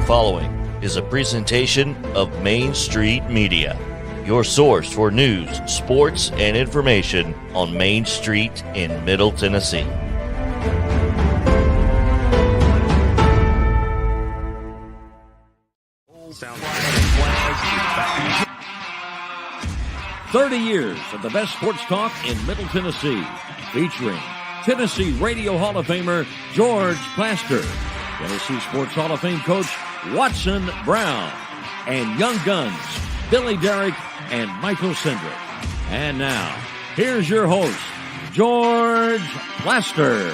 following is a presentation of Main Street Media, your source for news, sports, and information on Main Street in Middle Tennessee. Sounds 30 years of the best sports talk in Middle Tennessee, featuring Tennessee Radio Hall of Famer George Plaster, Tennessee Sports Hall of Fame coach Watson Brown, and Young Guns Billy Derrick and Michael Sindrick. And now, here's your host, George Plaster.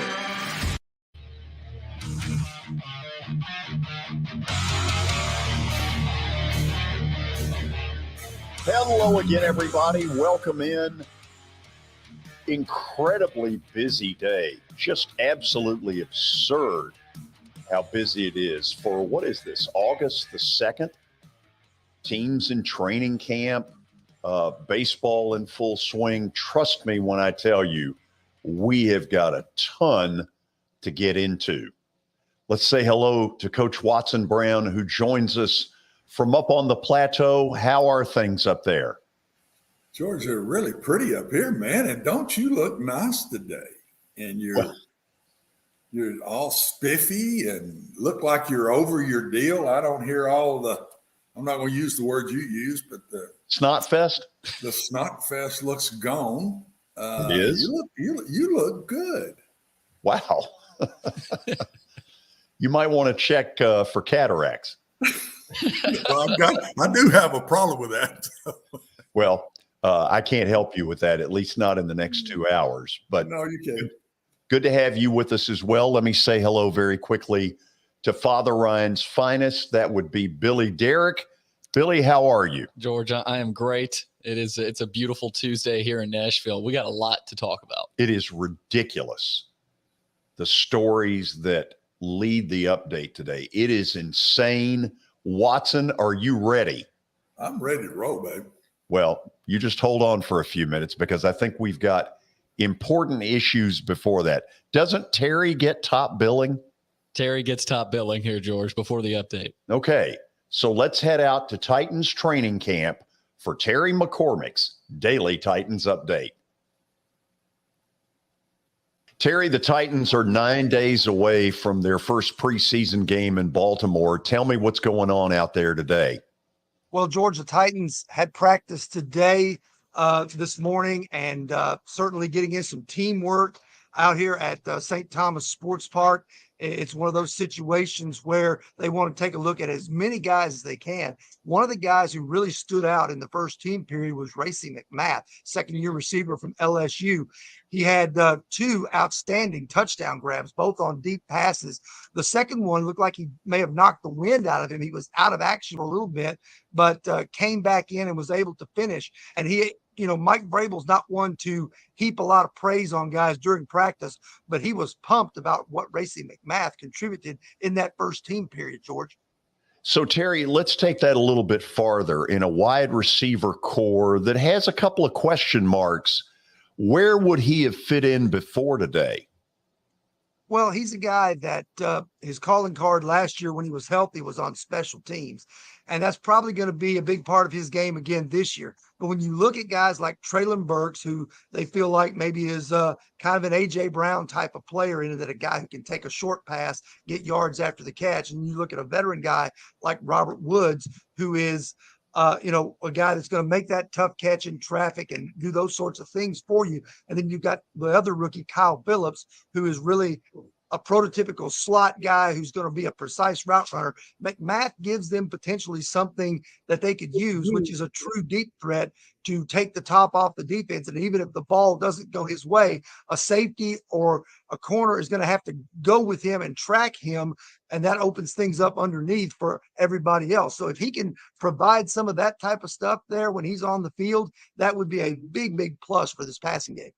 Hello again, everybody. Welcome in. Incredibly busy day. Just absolutely absurd how busy it is for, what is this, August the 2nd? Teams in training camp, baseball in full swing. Trust me when I tell you, we have got a ton to get into. Let's say hello to Coach Watson Brown, who joins us from up on the plateau. How are things up there? George, they're really pretty up here, man. And don't you look nice today? And you're all spiffy and look like you're over your deal. I don't hear all the, I'm not going to use the word you use, but the Snot Fest? The Snot Fest looks gone. It is? You look good. Wow. You might want to check for cataracts. Well, I do have a problem with that. Well, I can't help you with that, at least not in the next 2 hours. But no, you can't. Good to have you with us as well. Let me say hello very quickly to Father Ryan's finest. That would be Billy Derrick. Billy, how are you? George, I am great. It's a beautiful Tuesday here in Nashville. We got a lot to talk about. It is ridiculous, the stories that lead the update today. It is insane. Watson, are you ready? I'm ready to roll, babe. Well, you just hold on for a few minutes because I think we've got important issues before that. Doesn't Terry get top billing? Terry gets top billing here, George, before the update. Okay, so let's head out to Titans training camp for Terry McCormick's Daily Titans Update. Terry, the Titans are 9 days away from their first preseason game in Baltimore. Tell me what's going on out there today. Well, George, the Titans had practice today, this morning, and certainly getting in some teamwork out here at St. Thomas Sports Park. It's one of those situations where they want to take a look at as many guys as they can. One of the guys who really stood out in the first team period was Racey McMath, second-year receiver from LSU. He had two outstanding touchdown grabs, both on deep passes. The second one looked like he may have knocked the wind out of him. He was out of action a little bit, but came back in and was able to finish. And Mike Vrabel's not one to heap a lot of praise on guys during practice, but he was pumped about what Racey McMath contributed in that first team period, George. So, Terry, let's take that a little bit farther. In a wide receiver core that has a couple of question marks, where would he have fit in before today? Well, he's a guy that his calling card last year when he was healthy was on special teams. And that's probably going to be a big part of his game again this year. But when you look at guys like Traylon Burks, who they feel like maybe is kind of an A.J. Brown type of player, in that a guy who can take a short pass, get yards after the catch. And you look at a veteran guy like Robert Woods, who is a guy that's going to make that tough catch in traffic and do those sorts of things for you. And then you've got the other rookie, Kyle Phillips, who is really a prototypical slot guy who's going to be a precise route runner. McMath gives them potentially something that they could use, which is a true deep threat to take the top off the defense. And even if the ball doesn't go his way, a safety or a corner is going to have to go with him and track him. And that opens things up underneath for everybody else. So if he can provide some of that type of stuff there when he's on the field, that would be a big, big plus for this passing game.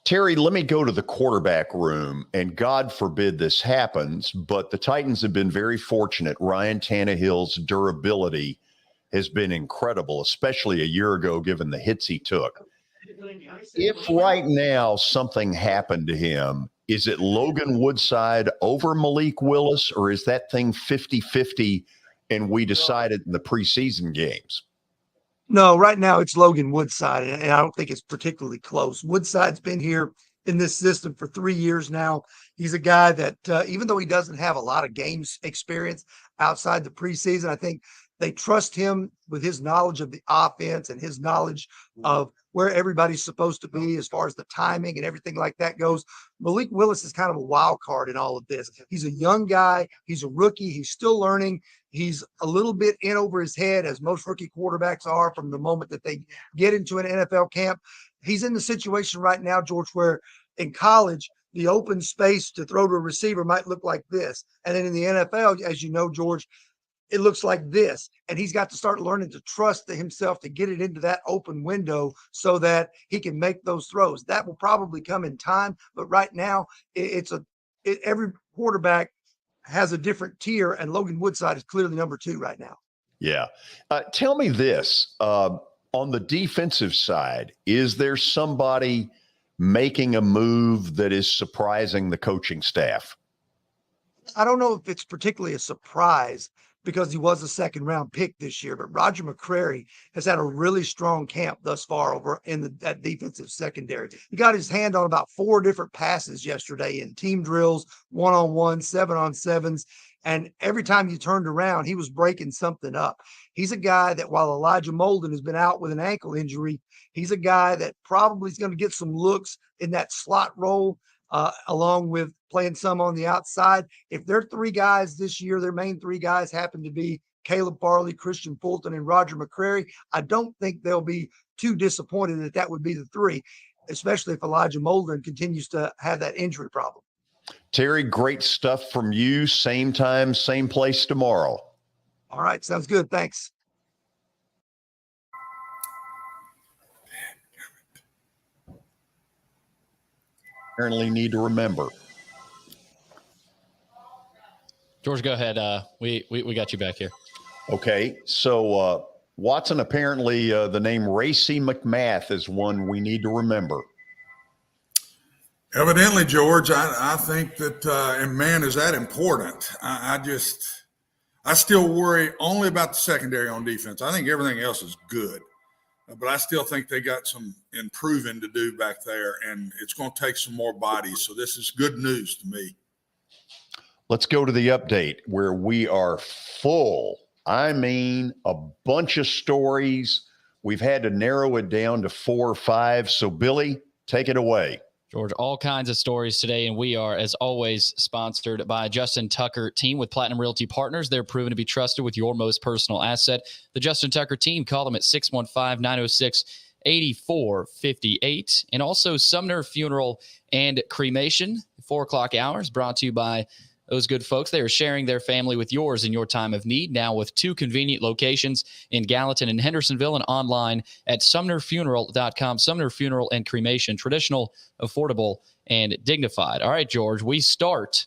Terry, let me go to the quarterback room, and God forbid this happens, but the Titans have been very fortunate. Ryan Tannehill's durability has been incredible, especially a year ago, given the hits he took. If right now something happened to him, is it Logan Woodside over Malik Willis, or is that thing 50-50 and we decided in the preseason games. No, right now it's Logan Woodside, and I don't think it's particularly close. Woodside's been here in this system for 3 years now. He's a guy that, even though he doesn't have a lot of games experience outside the preseason, I think they trust him with his knowledge of the offense and his knowledge of where everybody's supposed to be as far as the timing and everything like that goes. Malik Willis is kind of a wild card in all of this. He's a young guy. He's a rookie. He's still learning. He's a little bit in over his head, as most rookie quarterbacks are from the moment that they get into an NFL camp. He's in the situation right now, George, where in college, the open space to throw to a receiver might look like this. And then in the NFL, as you know, George, it looks like this. And he's got to start learning to trust himself to get it into that open window so that he can make those throws. That will probably come in time. But right now, every quarterback has a different tier, and Logan Woodside is clearly number 2 right now. Yeah. Tell me this. On the defensive side, is there somebody making a move that is surprising the coaching staff? I don't know if it's particularly a surprise because he was a second-round pick this year, but Roger Mccrary has had a really strong camp thus far over in that defensive secondary. He got his hand on about 4 different passes yesterday in team drills, 1-on-1, 7-on-7s, and every time you turned around, he was breaking something up. He's a guy that while Elijah Molden has been out with an ankle injury, he's a guy that probably is going to get some looks in that slot role, along with playing some on the outside. If their 3 guys this year, their main 3 guys happen to be Caleb Farley, Christian Fulton, and Roger Mccrary, I don't think they'll be too disappointed that would be the 3, especially if Elijah Molden continues to have that injury problem. Terry, great stuff from you. Same time, same place tomorrow. All right. Sounds good. Thanks. Apparently need to remember. George, go ahead. We got you back here. Okay. So Watson, apparently the name Racy McMath is one we need to remember. Evidently, George, I think that, and man, is that important. I still worry only about the secondary on defense. I think everything else is good, but I still think they got some improving to do back there, and it's going to take some more bodies. So this is good news to me. Let's go to the update where we are full. I mean, a bunch of stories. We've had to narrow it down to 4 or 5. So, Billy, take it away. George, all kinds of stories today, and we are, as always, sponsored by Justin Tucker Team with Platinum Realty Partners. They're proven to be trusted with your most personal asset. The Justin Tucker Team, call them at 615-906-8458. And also Sumner Funeral and Cremation, 4 o'clock hours, brought to you by those good folks. They are sharing their family with yours in your time of need, now with 2 convenient locations in Gallatin and Hendersonville, and online at sumnerfuneral.com. Sumner Funeral and Cremation, traditional, affordable, and dignified. All right, George, we start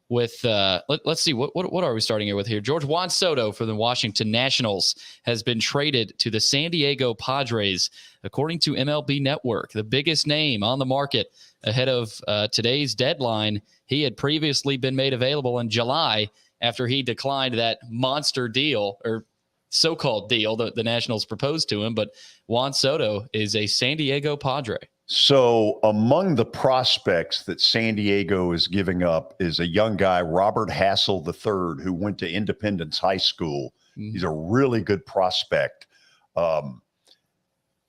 with, let's see, what are we starting here with here? George, Juan Soto for the Washington Nationals has been traded to the San Diego Padres, according to MLB Network, the biggest name on the market ahead of today's deadline. He had previously been made available in July after he declined that monster deal, or so-called deal, that the Nationals proposed to him. But Juan Soto is a San Diego Padre. So among the prospects that San Diego is giving up is a young guy, Robert Hassel III, who went to Independence High School. Mm-hmm. He's a really good prospect.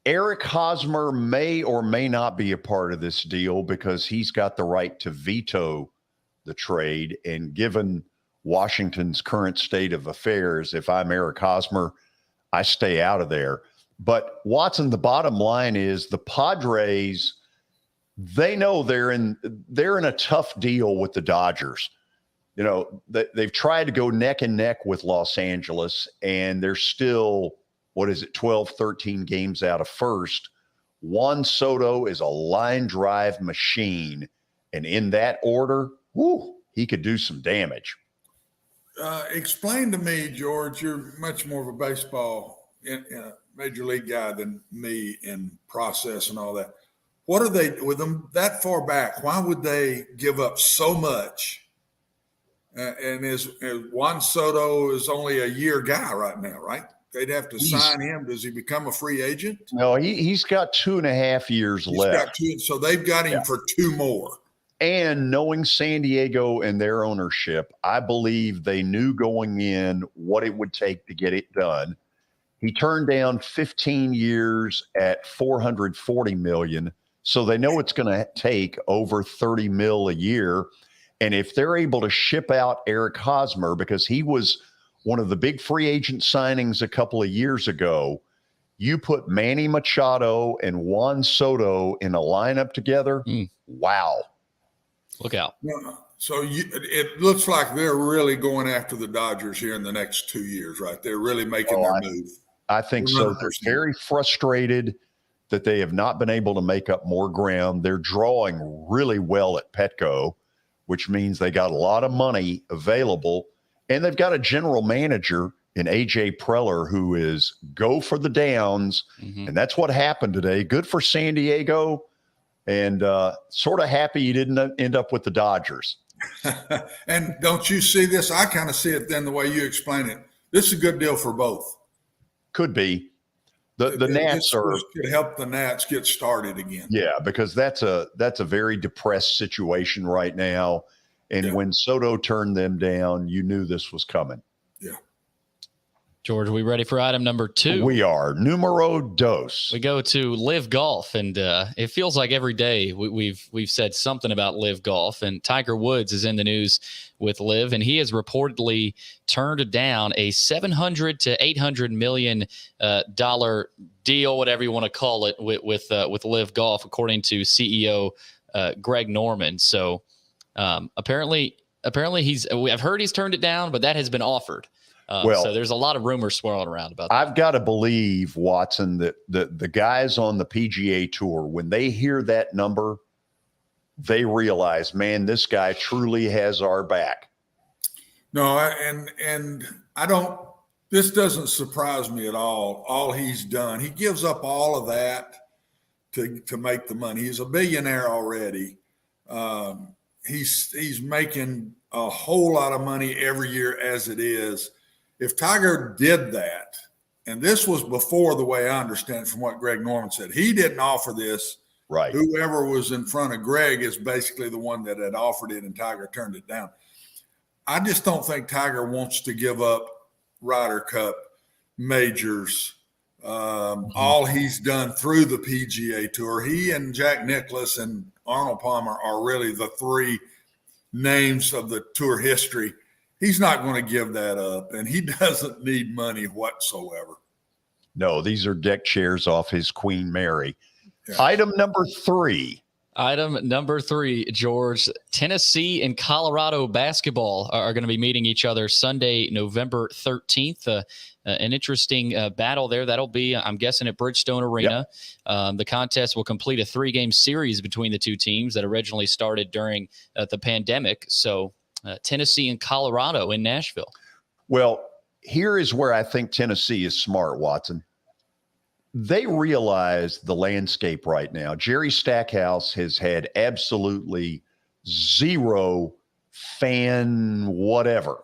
Eric Hosmer may or may not be a part of this deal because he's got the right to veto the trade. And given Washington's current state of affairs, if I'm Eric Hosmer, I stay out of there. But Watson, the bottom line is the Padres, they know they're in a tough deal with the Dodgers. You know, they've tried to go neck and neck with Los Angeles, and they're still, 12, 13 games out of first. Juan Soto is a line drive machine, and in that order, he could do some damage. Explain to me, George, you're much more of a baseball major league guy than me in process and all that. What are they, with them that far back, why would they give up so much and as Juan Soto is only a year guy right now, right? They'd have to sign him. Does he become a free agent? No, he's got 2.5 years left. So they've got him for 2 more. And knowing San Diego and their ownership, I believe they knew going in what it would take to get it done. He turned down 15 years at $440 million. So they know it's going to take over $30 million a year. And if they're able to ship out Eric Hosmer, because he was one of the big free agent signings a couple of years ago, you put Manny Machado and Juan Soto in a lineup together. Wow. Look out. So it looks like they're really going after the Dodgers here in the next 2 years, right? They're really making their move. I think so. They're very frustrated that they have not been able to make up more ground. They're drawing really well at Petco, which means they got a lot of money available. And they've got a general manager in A.J. Preller who is go for the downs. And that's what happened today. Good for San Diego. And sort of happy he didn't end up with the Dodgers. And don't you see this? I kind of see it then the way you explain it. This is a good deal for both. Could be. The Nats could help the Nats get started again. Yeah, because that's a very depressed situation right now. And when Soto turned them down, you knew this was coming. Yeah. George, are we ready for item number 2? We are. Numero dos. We go to Live Golf, and it feels like every day we've said something about Live Golf. And Tiger Woods is in the news with Live, and he has reportedly turned down a $700 to $800 million dollar deal, whatever you want to call it, with Live Golf, according to CEO Greg Norman. So apparently I've heard he's turned it down, but that has been offered. So there's a lot of rumors swirling around about that. I've got to believe, Watson, that the guys on the PGA Tour, when they hear that number, they realize, man, this guy truly has our back. No, and I don't. This doesn't surprise me at all. All he's done, he gives up all of that to make the money. He's a billionaire already. He's making a whole lot of money every year as it is. If Tiger did that, and this was before the way I understand it from what Greg Norman said, he didn't offer this. Right. Whoever was in front of Greg is basically the one that had offered it, and Tiger turned it down. I just don't think Tiger wants to give up Ryder Cup majors. All he's done through the PGA Tour. He and Jack Nicklaus and Arnold Palmer are really the 3 names of the tour history. He's not going to give that up, and he doesn't need money whatsoever. No, these are deck chairs off his Queen Mary. Yeah. Item number 3. Item number 3, George. Tennessee and Colorado basketball are going to be meeting each other Sunday, November 13th. An interesting battle there. That'll be, I'm guessing, at Bridgestone Arena. Yep. The contest will complete a 3-game series between the two teams that originally started during the pandemic. So Tennessee and Colorado in Nashville. Well, here is where I think Tennessee is smart, Watson. They realize the landscape right now. Jerry Stackhouse has had absolutely zero fan whatever.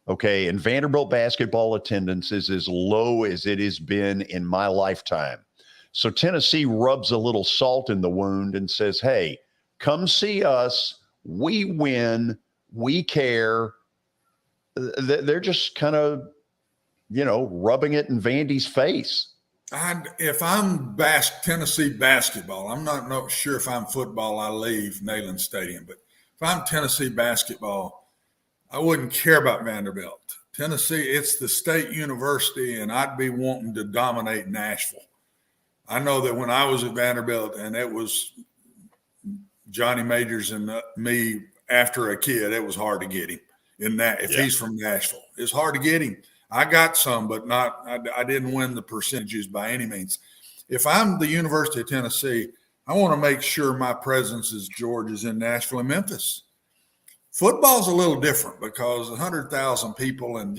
Okay, and Vanderbilt basketball attendance is as low as it has been in my lifetime. So Tennessee rubs a little salt in the wound and says, hey, come see us. We win. We care. They're just kind of, rubbing it in Vandy's face. If I'm Tennessee basketball, I'm not sure if I'm football, I leave Neyland Stadium. But if I'm Tennessee basketball, I wouldn't care about Vanderbilt. Tennessee, it's the state university, and I'd be wanting to dominate Nashville. I know that when I was at Vanderbilt, and it was Johnny Majors and me after a kid, it was hard to get him in that. If he's from Nashville, it's hard to get him. I got some, but I didn't win the percentages by any means. If I'm the University of Tennessee, I want to make sure my presence is in Nashville and Memphis. Football's a little different because 100,000 people and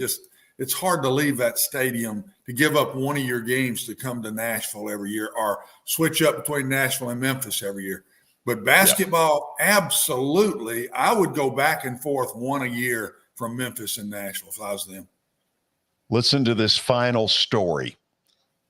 it's hard to leave that stadium to give up one of your games to come to Nashville every year or switch up between Nashville and Memphis every year. But basketball, absolutely. I would go back and forth one a year from Memphis and Nashville if I was them. Listen to this final story.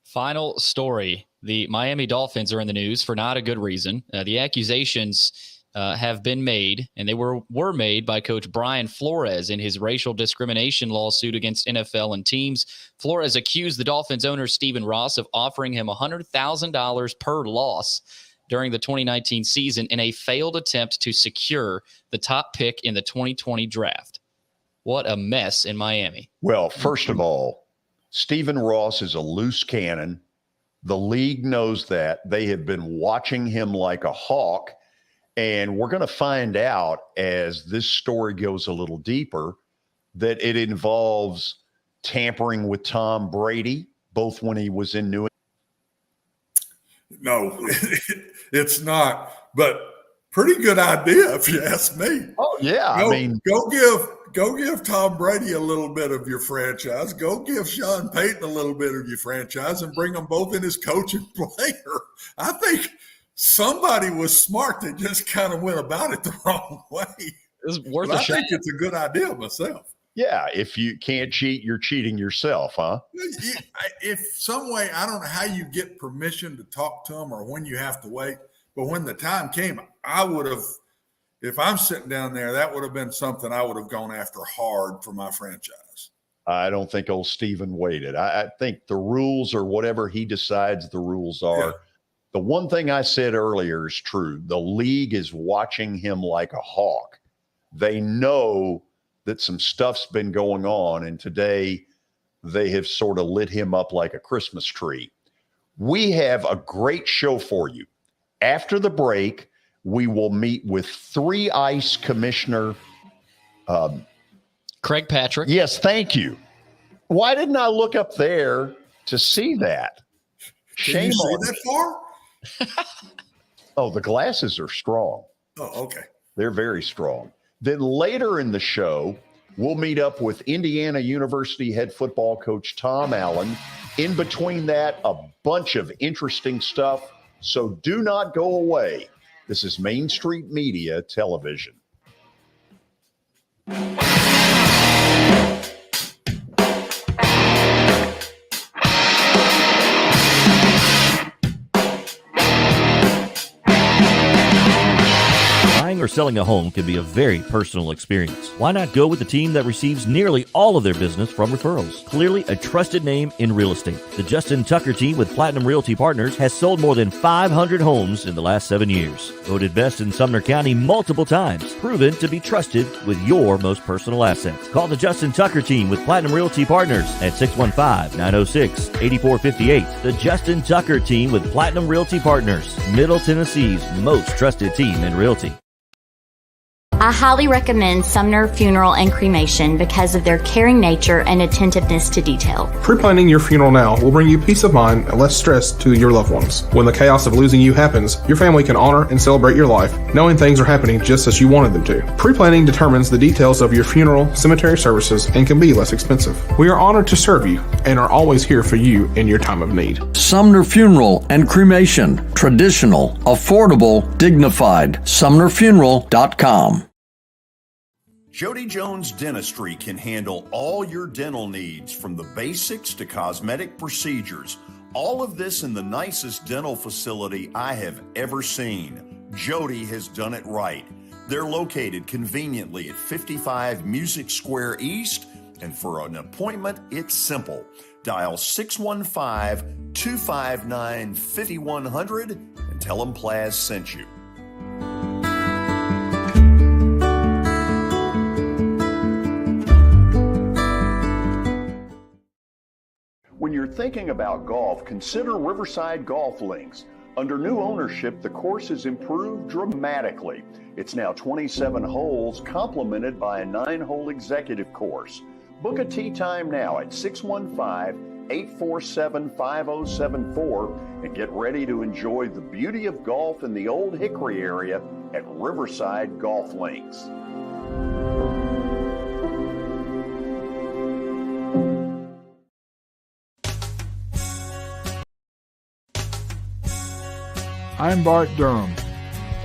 Final story. The Miami Dolphins are in the news for not a good reason. The accusations have been made, and they were made by Coach Brian Flores in his racial discrimination lawsuit against NFL and teams. Flores accused the Dolphins owner, Stephen Ross, of offering him $100,000 per loss during the 2019 season in a failed attempt to secure the top pick in the 2020 draft. What a mess in Miami. Well, first of all, Stephen Ross is a loose cannon. The league knows that. They have been watching him like a hawk. And we're going to find out as this story goes a little deeper that it involves tampering with Tom Brady, both when he was in New England. No, it's not. But pretty good idea if you ask me. Oh, yeah. Go give Tom Brady a little bit of your franchise. Go give Sean Payton a little bit of your franchise and bring them both in as coach and player. I think somebody was smart that just kind of went about it the wrong way. It was worth a shot. I think it's a good idea myself. Yeah, if you can't cheat, you're cheating yourself, huh? If some way, I don't know how you get permission to talk to them or when you have to wait, but when the time came, I would have, if I'm sitting down there, that would have been something I would have gone after hard for my franchise. I don't think old Stephen waited. I think the rules or whatever he decides the rules are. Yeah. The one thing I said earlier is true. The league is watching him like a hawk. They know that some stuff's been going on, and today they have sort of lit him up like a Christmas tree. We have a great show for you. After the break, we will meet with 3 ICE Commissioner Craig Patrick. Yes, thank you. Why didn't I look up there to see that? Shame on me. That far? Oh, the glasses are strong. Oh, okay. They're very strong. Then later in the show, we'll meet up with Indiana University head football coach Tom Allen. In between that, a bunch of interesting stuff. So do not go away. This is Main Street Media Television. Buying or selling a home can be a very personal experience. Why not go with the team that receives nearly all of their business from referrals? Clearly a trusted name in real estate. The Justin Tucker team with Platinum Realty Partners has sold more than 500 homes in the last 7 years. Voted best in Sumner County multiple times. Proven to be trusted with your most personal assets. Call the Justin Tucker team with Platinum Realty Partners at 615-906-8458. The Justin Tucker team with Platinum Realty Partners, Middle Tennessee's most trusted team in realty. I highly recommend Sumner Funeral and Cremation because of their caring nature and attentiveness to detail. Pre-planning your funeral now will bring you peace of mind and less stress to your loved ones. When the chaos of losing you happens, your family can honor and celebrate your life, knowing things are happening just as you wanted them to. Pre-planning determines the details of your funeral, cemetery services, and can be less expensive. We are honored to serve you and are always here for you in your time of need. Sumner Funeral and Cremation. Traditional, affordable, dignified. SumnerFuneral.com. Jody Jones Dentistry can handle all your dental needs, from the basics to cosmetic procedures. All of this in the nicest dental facility I have ever seen. Jody has done it right. They're located conveniently at 55 Music Square East, and for an appointment, it's simple. Dial 615-259-5100 and tell them Plaz sent you. When you're thinking about golf, consider Riverside Golf Links. Under new ownership, the course has improved dramatically. It's now 27 holes, complemented by a 9-hole executive course. Book a tee time now at 615-847-5074 and get ready to enjoy the beauty of golf in the Old Hickory area at Riverside Golf Links. I'm Bart Durham.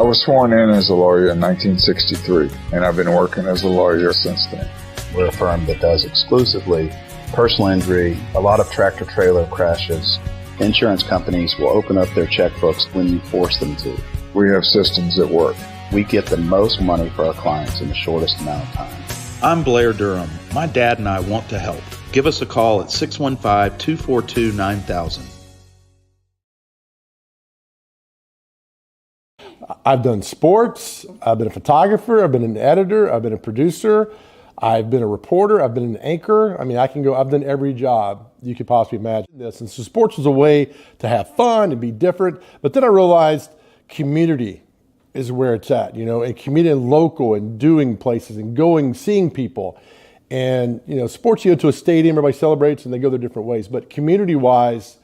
I was sworn in as a lawyer in 1963, and I've been working as a lawyer since then. We're a firm that does exclusively personal injury, a lot of tractor-trailer crashes. Insurance companies will open up their checkbooks when you force them to. We have systems that work. We get the most money for our clients in the shortest amount of time. I'm Blair Durham. My dad and I want to help. Give us a call at 615-242-9000. I've done sports. I've been a photographer. I've been an editor. I've been a producer. I've been a reporter. I've been an anchor. I mean, I've done every job you could possibly imagine this. And so sports was a way to have fun and be different. But then I realized community is where it's at, and community and local and doing places and going, seeing people. And, sports, you go to a stadium, everybody celebrates and they go their different ways. But community-wise,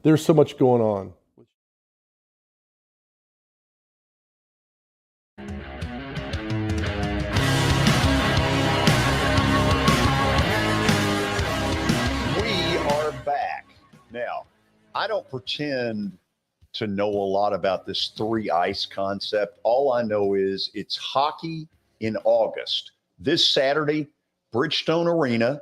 there's so much going on. Now, I don't pretend to know a lot about this 3 ice concept. All I know is it's hockey in August. This Saturday, Bridgestone Arena.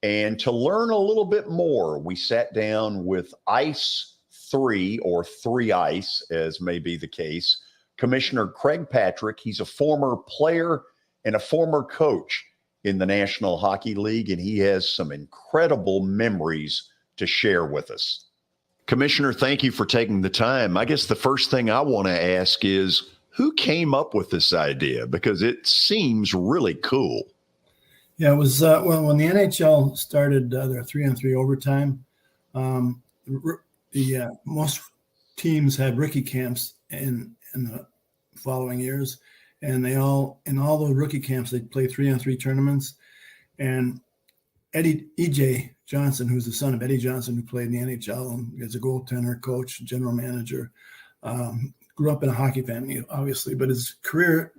And to learn a little bit more, we sat down with Ice 3, or 3 Ice, as may be the case, Commissioner Craig Patrick. He's a former player and a former coach in the National Hockey League, and he has some incredible memories to share with us. Commissioner, thank you for taking the time. I guess the first thing I want to ask is, who came up with this idea? Because it seems really cool. Yeah, it was, when the NHL started their 3-on-3 overtime, most teams had rookie camps in the following years. And in all those rookie camps, they'd play 3-on-3 tournaments. And E.J. Johnson, who's the son of Eddie Johnson, who played in the NHL and is a goaltender, coach, general manager, grew up in a hockey family, obviously, but his career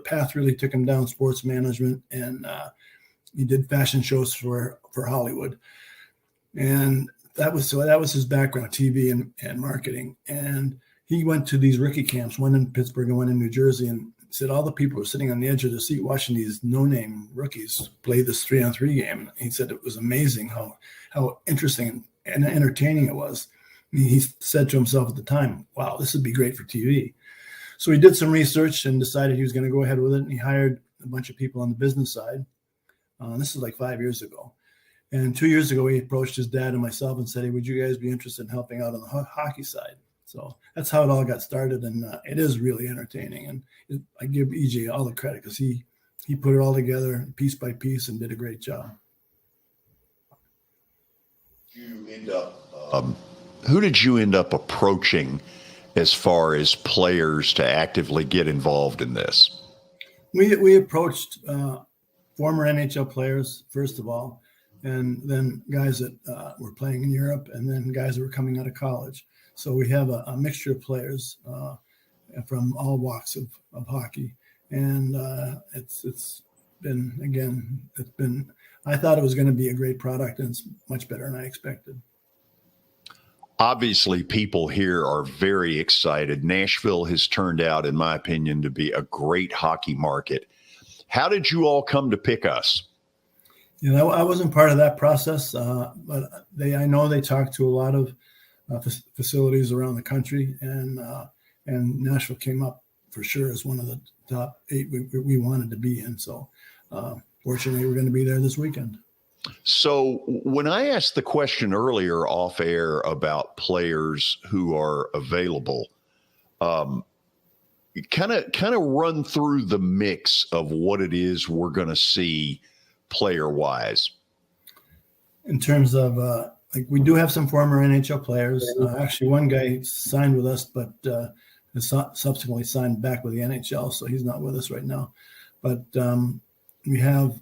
path really took him down sports management, and he did fashion shows for Hollywood. And that was his background, TV and marketing. And he went to these rookie camps, one in Pittsburgh and one in New Jersey, and said all the people were sitting on the edge of their seat watching these no-name rookies play this 3-on-3 game. And he said it was amazing how interesting and entertaining it was. And he said to himself at the time, wow, this would be great for TV. So he did some research and decided he was going to go ahead with it. And he hired a bunch of people on the business side. This is like 5 years ago. And 2 years ago, he approached his dad and myself and said, hey, would you guys be interested in helping out on the hockey side? So that's how it all got started, and it is really entertaining. And I give EJ all the credit because he put it all together piece by piece and did a great job. Who did you end up approaching as far as players to actively get involved in this? We approached former NHL players, first of all, and then guys that were playing in Europe, and then guys that were coming out of college. So we have a mixture of players from all walks of hockey. And it's been, I thought it was going to be a great product, and it's much better than I expected. Obviously, people here are very excited. Nashville has turned out, in my opinion, to be a great hockey market. How did you all come to pick us? I wasn't part of that process, but I know they talked to a lot of facilities around the country, and Nashville came up for sure as one of the top 8 we wanted to be in. So fortunately, we're going to be there this weekend. So when I asked the question earlier off air about players who are available, kind of run through the mix of what it is we're going to see player wise. In terms of we do have some former NHL players. Actually, one guy signed with us, but has subsequently signed back with the NHL, so he's not with us right now. But we have,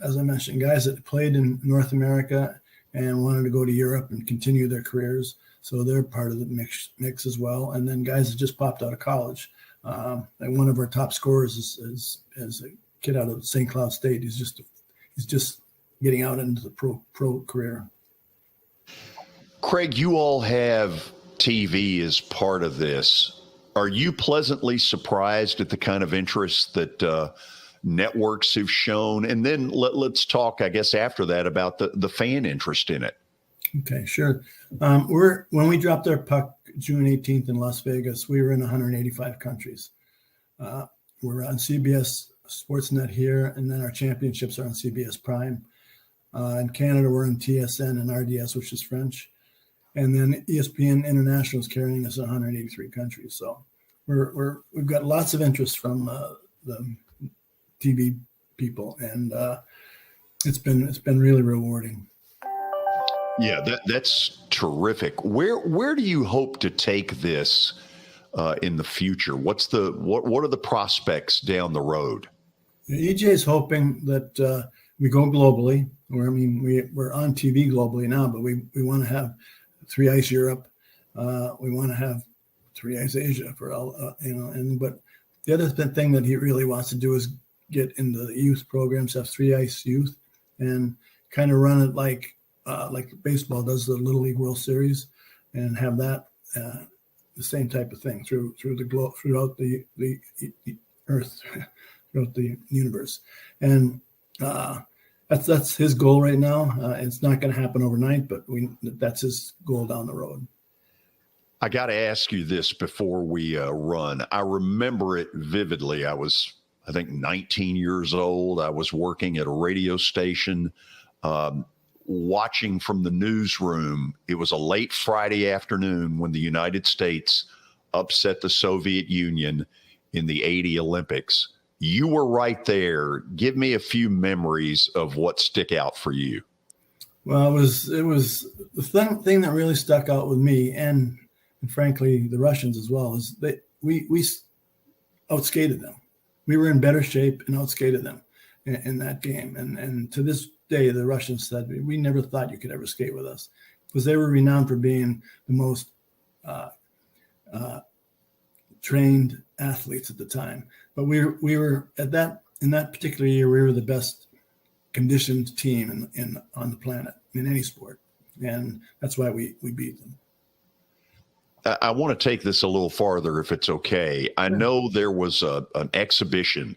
as I mentioned, guys that played in North America and wanted to go to Europe and continue their careers, so they're part of the mix as well. And then guys that just popped out of college. Like one of our top scorers is a kid out of St. Cloud State. He's just getting out into the pro career. Craig, you all have TV as part of this. Are you pleasantly surprised at the kind of interest that networks have shown? And then let's talk, I guess, after that about the fan interest in it. Okay, sure. When we dropped our puck June 18th in Las Vegas, we were in 185 countries. We're on CBS Sportsnet here, and then our championships are on CBS Prime. In Canada, we're on TSN and RDS, which is French. And then ESPN International is carrying us in 183 countries. So we've got lots of interest from the TV people, and it's been really rewarding. Yeah, that's terrific. Where do you hope to take this in the future? What are the prospects down the road? EJ is hoping that we go globally. We're on TV globally now, but we want to have 3 Ice Europe. We want to have 3 Ice Asia for all, but the other thing that he really wants to do is get into the youth programs, have 3 Ice Youth, and kind of run it like baseball does the Little League World Series, and have that the same type of thing throughout the earth, throughout the universe. And that's his goal right now. It's not going to happen overnight, but that's his goal down the road. I got to ask you this before we run. I remember it vividly. I was, I think, 19 years old. I was working at a radio station, watching from the newsroom. It was a late Friday afternoon when the United States upset the Soviet Union in the '80 Olympics. You were right there. Give me a few memories of what stick out for you. Well, it was the thing that really stuck out with me, and frankly the Russians as well, is that we outskated them. We were in better shape and outskated them in that game. And to this day, the Russians said, we never thought you could ever skate with us, because they were renowned for being the most trained athletes at the time. But we were in that particular year, we were the best conditioned team on the planet in any sport. And that's why we beat them. I want to take this a little farther, if it's okay. I know there was an exhibition,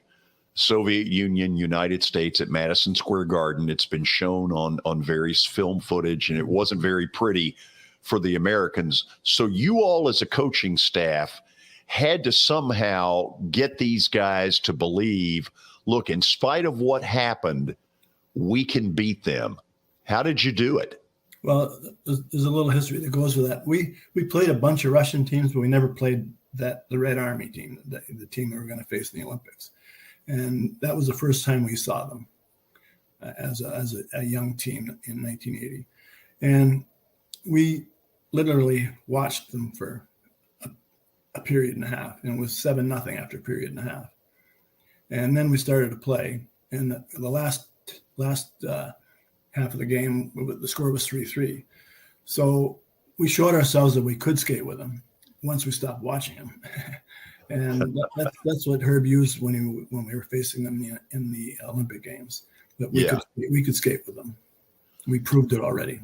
Soviet Union, United States, at Madison Square Garden. It's been shown on various film footage, and it wasn't very pretty for the Americans. So you all as a coaching staff had to somehow get these guys to believe, look, in spite of what happened, we can beat them. How did you do it? Well, there's a little history that goes with that. We played a bunch of Russian teams, but we never played the Red Army team, the team we were going to face in the Olympics. And that was the first time we saw them as a young team in 1980. And we literally watched them for a period and a half, and it was 7-0 after a period and a half. And then we started to play, and the last half of the game, the score was 3-3. So we showed ourselves that we could skate with them once we stopped watching them. And that's what Herb used when we were facing them in the Olympic Games, that we could skate with them. We proved it already.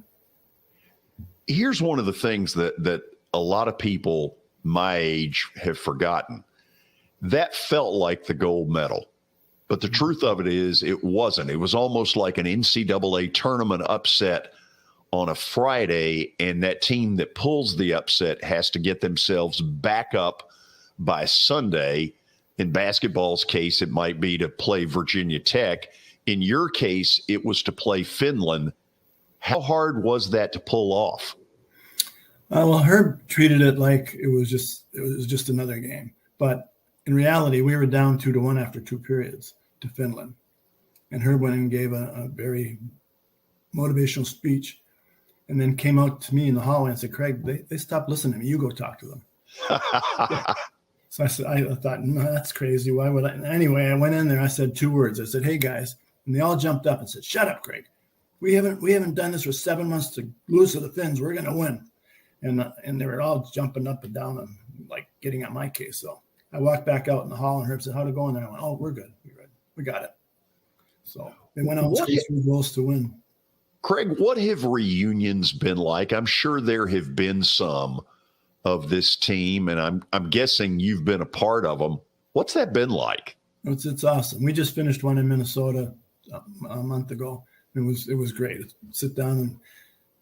Here's one of the things that a lot of people my age have forgotten. That felt like the gold medal. But the truth of it is, it wasn't. It was almost like an NCAA tournament upset on a Friday, and that team that pulls the upset has to get themselves back up by Sunday. In basketball's case, it might be to play Virginia Tech. In your case, it was to play Finland. How hard was that to pull off? Well, Herb treated it like it was just another game. But in reality, we were down 2-1 after 2 periods to Finland. And Herb went and gave a very motivational speech, and then came out to me in the hallway and said, Craig, they stopped listening to me. You go talk to them. So I said, I thought, no, that's crazy. Why would I? Anyway, I went in there. I said 2 words. I said, hey, guys. And they all jumped up and said, shut up, Craig. We haven't done this for 7 months to lose to the Finns. We're going to win. And they were all jumping up and down and like getting on my case. So I walked back out in the hall, and Herb said, how'd it go? And I went, oh, we're good. We got it. So they went out and scored 3 goals to win. Craig, what have reunions been like? I'm sure there have been some of this team, and I'm guessing you've been a part of them. What's that been like? It's awesome. We just finished one in Minnesota a month ago. It was great. Sit down, and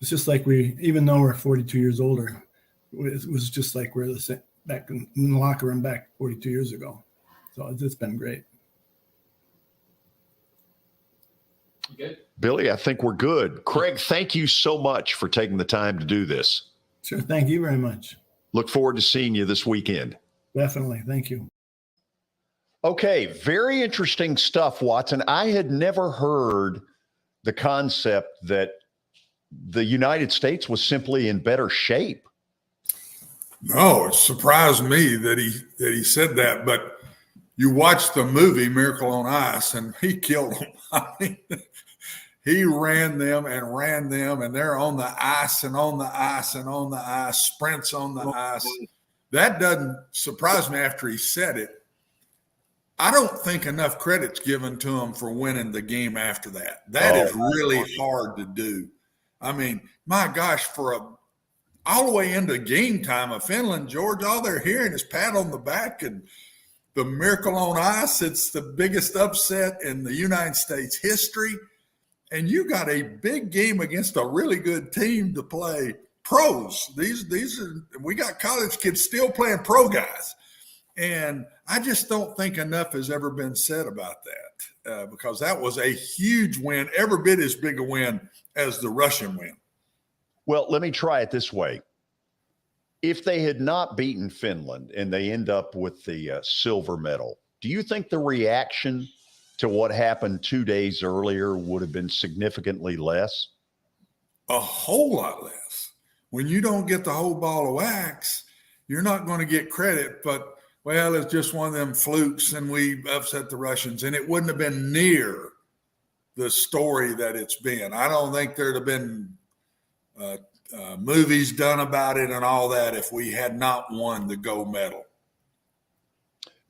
it's just like even though we're 42 years older, it was just like we're the same back in the locker room back 42 years ago. So it's been great. Good. Billy, I think we're good. Craig, thank you so much for taking the time to do this. Sure. Thank you very much. Look forward to seeing you this weekend. Definitely. Thank you. Okay, very interesting stuff, Watson. I had never heard the concept that the United States was simply in better shape. No, it surprised me that he said that, but you watch the movie Miracle on Ice and he killed them. I mean, he ran them, and they're on the ice and on the ice and on the ice, sprints on the ice. That doesn't surprise me after he said it. I don't think enough credit's given to him for winning the game after that. That is really hard to do. I mean, my gosh, all the way into game time of Finland, George, all they're hearing is pat on the back and the Miracle on Ice. It's the biggest upset in the United States history. And you got a big game against a really good team to play. Pros. These are, we got college kids still playing pro guys. And I just don't think enough has ever been said about that because that was a huge win, every bit as big a win as the Russian win. Well, let me try it this way. If they had not beaten Finland and they end up with the silver medal, do you think the reaction to what happened 2 days earlier would have been significantly less? A whole lot less. When you don't get the whole ball of wax, you're not going to get credit, but well, it's just one of them flukes and we upset the Russians, and it wouldn't have been near the story that it's been. I don't think there'd have been movies done about it and all that if we had not won the gold medal.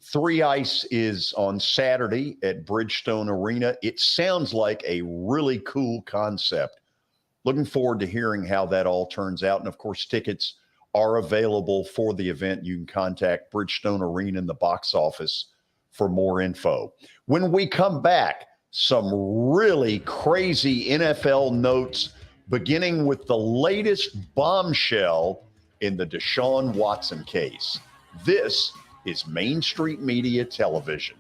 3 Ice is on Saturday at Bridgestone Arena. It sounds like a really cool concept. Looking forward to hearing how that all turns out. And, of course, tickets are available for the event. You can contact Bridgestone Arena in the box office for more info. When we come back, some really crazy NFL notes, beginning with the latest bombshell in the Deshaun Watson case. This is Main Street Media Television.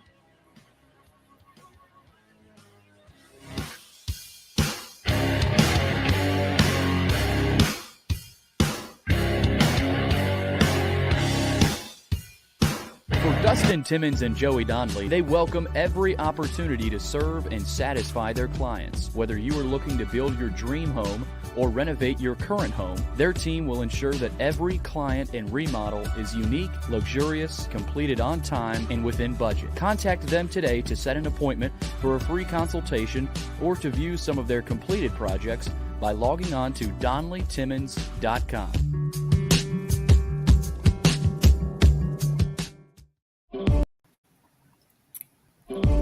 Dustin Timmons and Joey Donnelly, they welcome every opportunity to serve and satisfy their clients. Whether you are looking to build your dream home or renovate your current home, their team will ensure that every client and remodel is unique, luxurious, completed on time, and within budget. Contact them today to set an appointment for a free consultation or to view some of their completed projects by logging on to DonnellyTimmons.com.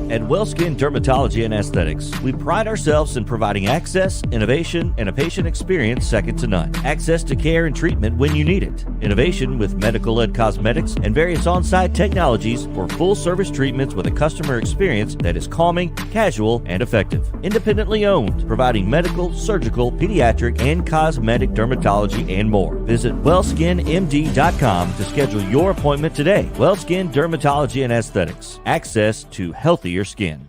At WellSkin Dermatology and Aesthetics, we pride ourselves in providing access, innovation, and a patient experience second to none. Access to care and treatment when you need it. Innovation with medical-led cosmetics and various on-site technologies for full-service treatments with a customer experience that is calming, casual, and effective. Independently owned, providing medical, surgical, pediatric, and cosmetic dermatology and more. Visit WellSkinMD.com to schedule your appointment today. WellSkin Dermatology and Aesthetics. Access to healthier skin.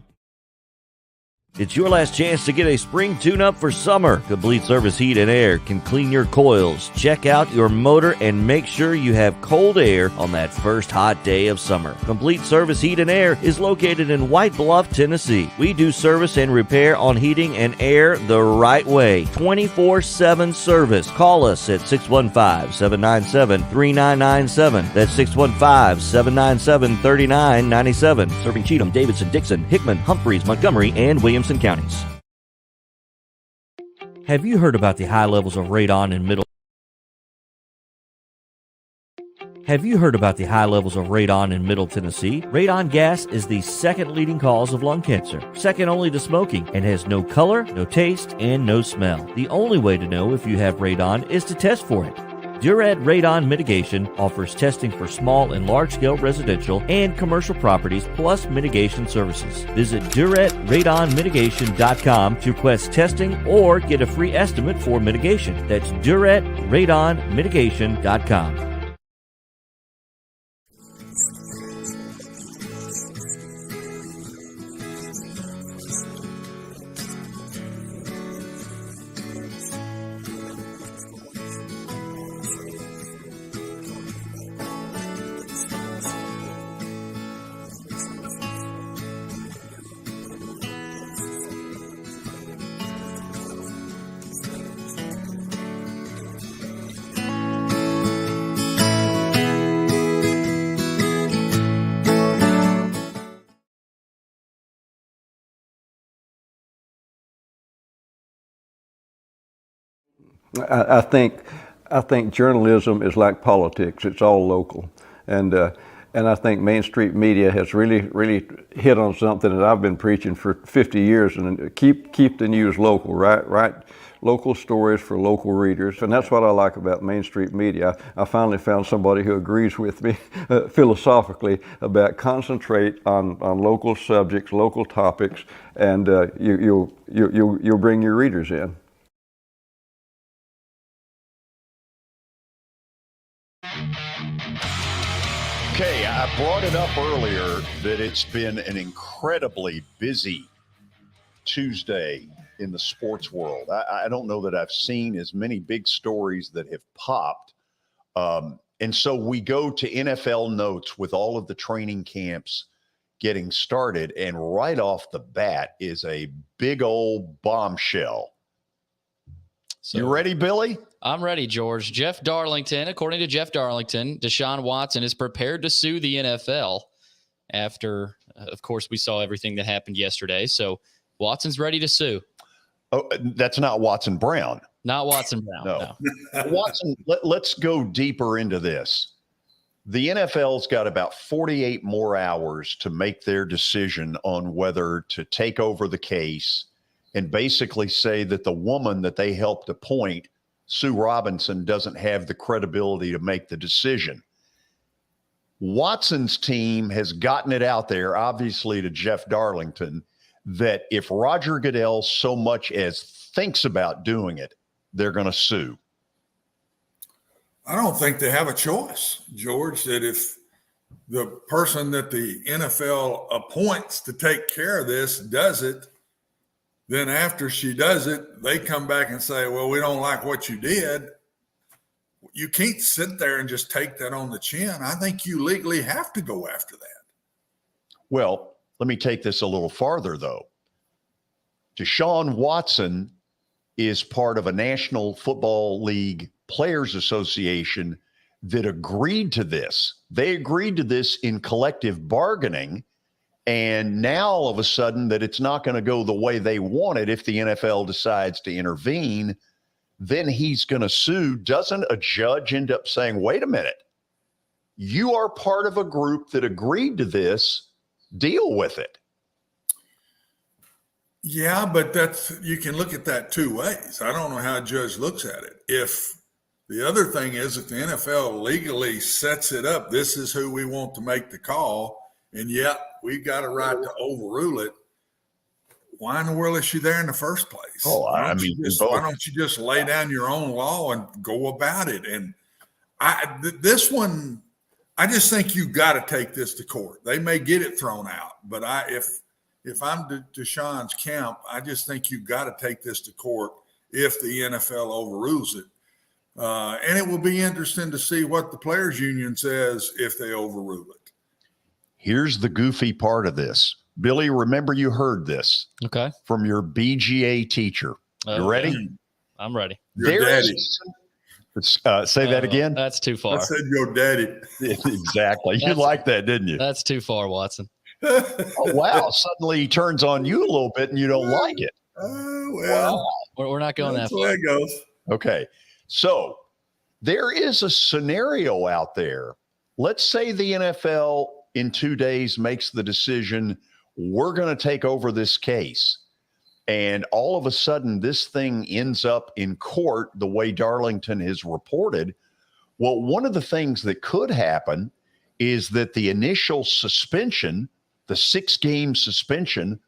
It's your last chance to get a spring tune-up for summer. Complete Service Heat and Air can clean your coils, check out your motor, and make sure you have cold air on that first hot day of summer. Complete Service Heat and Air is located in White Bluff, Tennessee. We do service and repair on heating and air the right way. 24/7 service. Call us at 615-797-3997. That's 615-797-3997. Serving Cheatham, Davidson, Dixon, Hickman, Humphreys, Montgomery, and Williamson counties. Have you heard about the high levels of radon in Middle Tennessee? Radon gas is the second leading cause of lung cancer, second only to smoking, and has no color, no taste, and no smell. The only way to know if you have radon is to test for it. Durad Radon Mitigation offers testing for small and large-scale residential and commercial properties, plus mitigation services. Visit DuradRadonMitigation.com to request testing or get a free estimate for mitigation. That's DuradRadonMitigation.com. I think journalism is like politics. It's all local, and I think Main Street Media has really hit on something that I've been preaching for 50 years. And keep the news local, right? Local stories for local readers, and that's what I like about Main Street Media. I finally found somebody who agrees with me philosophically about concentrate on local subjects, local topics, and you'll bring your readers in. Okay, I brought it up earlier that it's been an incredibly busy Tuesday in the sports world. I don't know that I've seen as many big stories that have popped. And so we go to NFL notes with all of the training camps getting started. And right off the bat is a big old bombshell. So, you ready, Billy? I'm ready, George. Jeff Darlington, according to Jeff Darlington, Deshaun Watson is prepared to sue the NFL after, of course, we saw everything that happened yesterday. So Watson's ready to sue. Oh, that's not Watson Brown. Not Watson Brown. No. Watson, let's go deeper into this. The NFL's got about 48 more hours to make their decision on whether to take over the case and basically say that the woman that they helped appoint, Sue Robinson, doesn't have the credibility to make the decision. Watson's team has gotten it out there, obviously, to Jeff Darlington, that if Roger Goodell so much as thinks about doing it, they're going to sue. I don't think they have a choice, George, that if the person that the NFL appoints to take care of this does it, then after she does it, they come back and say, well, we don't like what you did. You can't sit there and just take that on the chin. I think you legally have to go after that. Well, let me take this a little farther, though. Deshaun Watson is part of a National Football League Players Association that agreed to this. They agreed to this in collective bargaining. And now all of a sudden that it's not going to go the way they want it if the NFL decides to intervene, then he's going to sue. Doesn't a judge end up saying, wait a minute, you are part of a group that agreed to this, deal with it? Yeah, but you can look at that two ways. I don't know how a judge looks at it. If the other thing is, if the NFL legally sets it up, this is who we want to make the call, and yet we've got a right to overrule it. Why in the world is she there in the first place? Oh, why don't you just lay down your own law and go about it? And this one, I just think you got to take this to court. They may get it thrown out, but if I'm Deshaun's camp, I just think you got to take this to court if the NFL overrules it. And it will be interesting to see what the players union says if they overrule it. Here's the goofy part of this. Billy, remember you heard this from your BGA teacher. You ready? Yeah. I'm ready. Your daddy. Say that again? That's too far. I said your daddy. Exactly. You like that, didn't you? That's too far, Watson. Oh, wow. Suddenly he turns on you a little bit and you don't like it. Well, we're not going that far. That's the way it goes. Okay. So there is a scenario out there. Let's say the NFL in 2 days makes the decision, we're going to take over this case. And all of a sudden, this thing ends up in court the way Darlington has reported. Well, one of the things that could happen is that the initial suspension, the 6-game suspension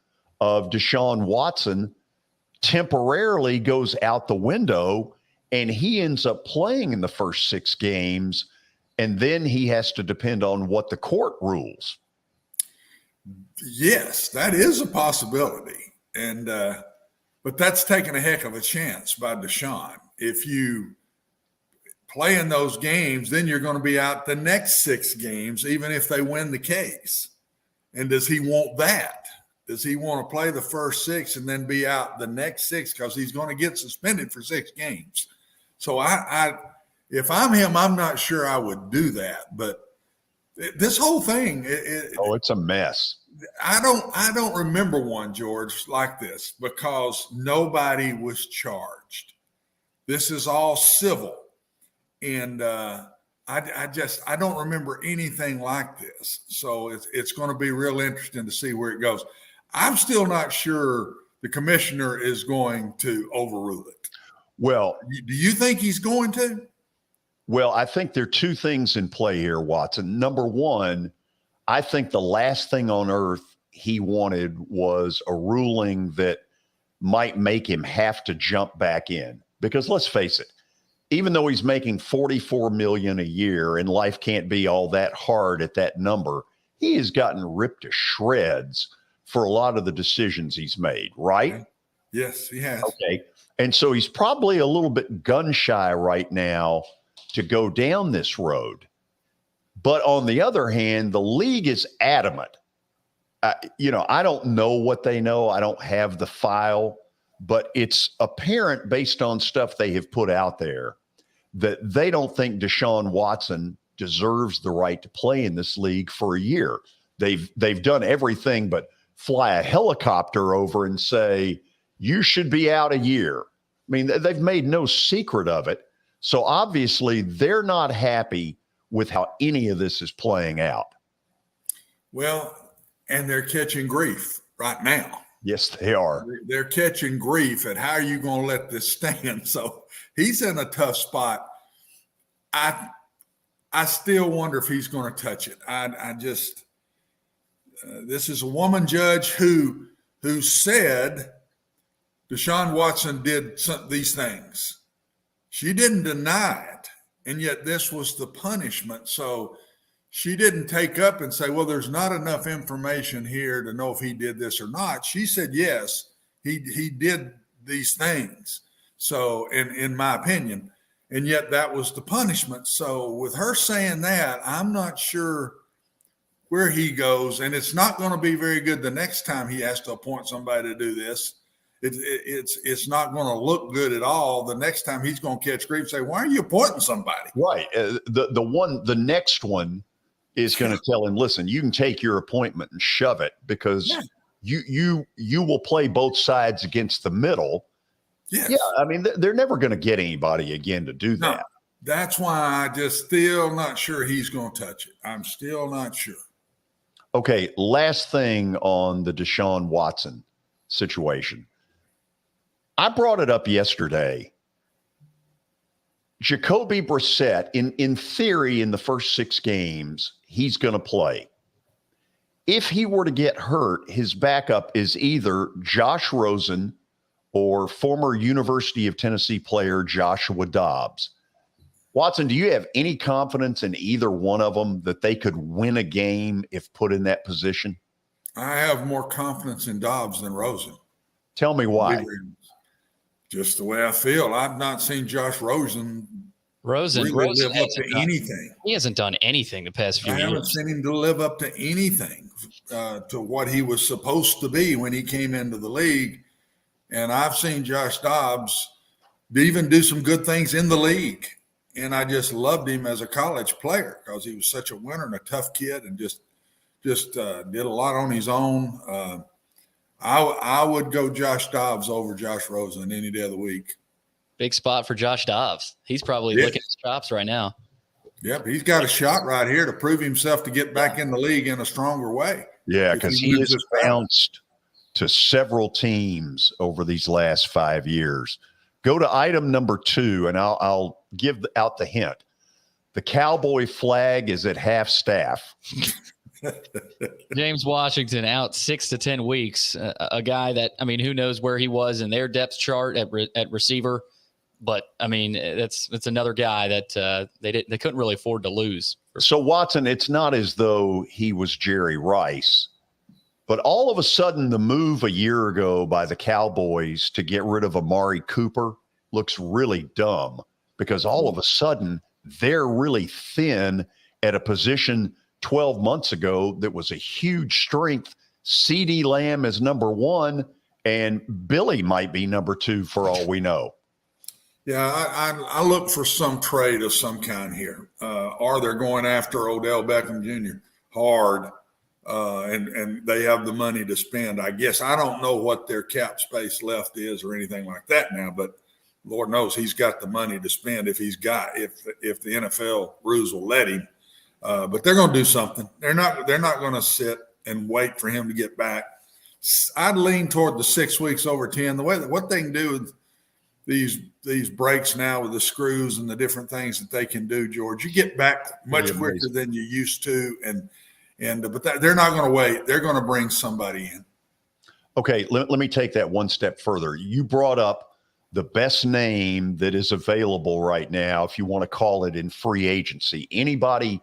of Deshaun Watson, temporarily goes out the window, and he ends up playing in the first 6 games, and then he has to depend on what the court rules. Yes, that is a possibility. And but that's taking a heck of a chance by Deshaun. If you play in those games, then you're going to be out the next 6 games, even if they win the case. And does he want that? Does he want to play the first 6 and then be out the next 6? Because he's going to get suspended for 6 games. So if I'm him, I'm not sure I would do that. But this whole thing, it's a mess. I don't remember one, George, like this, because nobody was charged. This is all civil. And I don't remember anything like this. So it's going to be real interesting to see where it goes. I'm still not sure the commissioner is going to overrule it. Well, do you think he's going to? Well, I think there are 2 things in play here, Watson. Number one, I think the last thing on earth he wanted was a ruling that might make him have to jump back in. Because let's face it, even though he's making $44 million a year and life can't be all that hard at that number, he has gotten ripped to shreds for a lot of the decisions he's made, right? Yes, he has. Okay. And so he's probably a little bit gun shy right now to go down this road. But on the other hand, the league is adamant. I don't know what they know. I don't have the file, but it's apparent based on stuff they have put out there that they don't think Deshaun Watson deserves the right to play in this league for a year. They've done everything but fly a helicopter over and say, you should be out a year. I mean, they've made no secret of it. So obviously they're not happy with how any of this is playing out. Well, and they're catching grief right now. Yes, they are. They're catching grief at how are you going to let this stand? So he's in a tough spot. I still wonder if he's going to touch it. I just this is a woman judge who said Deshaun Watson did these things. She didn't deny it, and yet this was the punishment. So she didn't take up and say, well, there's not enough information here to know if he did this or not. She said, yes, he did these things. So in my opinion, and yet that was the punishment. So with her saying that, I'm not sure where he goes, and it's not going to be very good the next time he has to appoint somebody to do this. It's not going to look good at all. The next time he's going to catch grief and say, why are you appointing somebody? Right. The next one is going to tell him, listen, you can take your appointment and shove it because you will play both sides against the middle. Yes. Yeah. I mean, they're never going to get anybody again to do that. No, that's why I just still not sure he's going to touch it. I'm still not sure. Okay. Last thing on the Deshaun Watson situation. I brought it up yesterday. Jacoby Brissett, in theory, in the first 6 games, he's going to play. If he were to get hurt, his backup is either Josh Rosen or former University of Tennessee player Joshua Dobbs. Watson, do you have any confidence in either one of them that they could win a game if put in that position? I have more confidence in Dobbs than Rosen. Tell me why. Just the way I feel. I've not seen Josh Rosen really live up to anything. He hasn't done anything the past few years. I haven't seen him to live up to anything, to what he was supposed to be when he came into the league. And I've seen Josh Dobbs even do some good things in the league. And I just loved him as a college player because he was such a winner and a tough kid and just did a lot on his own. I would go Josh Dobbs over Josh Rosen any day of the week. Big spot for Josh Dobbs. He's probably licking his chops right now. Yep, he's got a shot right here to prove himself to get back in the league in a stronger way. Yeah, because he has bounced to several teams over these last 5 years. Go to item number 2, and I'll give out the hint. The Cowboy flag is at half staff. James Washington out 6 to 10 weeks. A guy that, I mean, who knows where he was in their depth chart at receiver. But, I mean, that's another guy that they couldn't really afford to lose. So, Watson, it's not as though he was Jerry Rice. But all of a sudden, the move a year ago by the Cowboys to get rid of Amari Cooper looks really dumb because all of a sudden they're really thin at a position 12 months ago that was a huge strength. CeeDee Lamb is number one, and Billy might be number two for all we know. Yeah, I look for some trade of some kind here. Or they're going after Odell Beckham Jr. hard. And they have the money to spend. I guess I don't know what their cap space left is or anything like that now, but Lord knows he's got the money to spend if the NFL rules will let him. But they're going to do something. They're not going to sit and wait for him to get back. I'd lean toward the 6 weeks over 10. What they can do with these breaks now with the screws and the different things that they can do, George, you get back much quicker than you used to, but they're not going to wait. They're going to bring somebody in. Okay, let me take that one step further. You brought up the best name that is available right now, if you want to call it in free agency. Anybody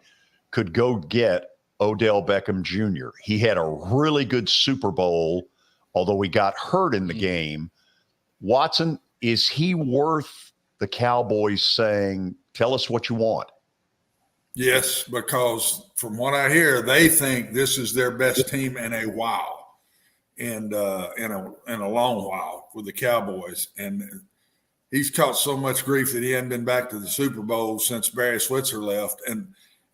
could go get Odell Beckham Jr. He had a really good Super Bowl, although he got hurt in the game. Watson, is he worth the Cowboys saying, tell us what you want? Yes, because from what I hear, they think this is their best team in a while, and in a long while with the Cowboys. And he's caught so much grief that he hadn't been back to the Super Bowl since Barry Switzer left.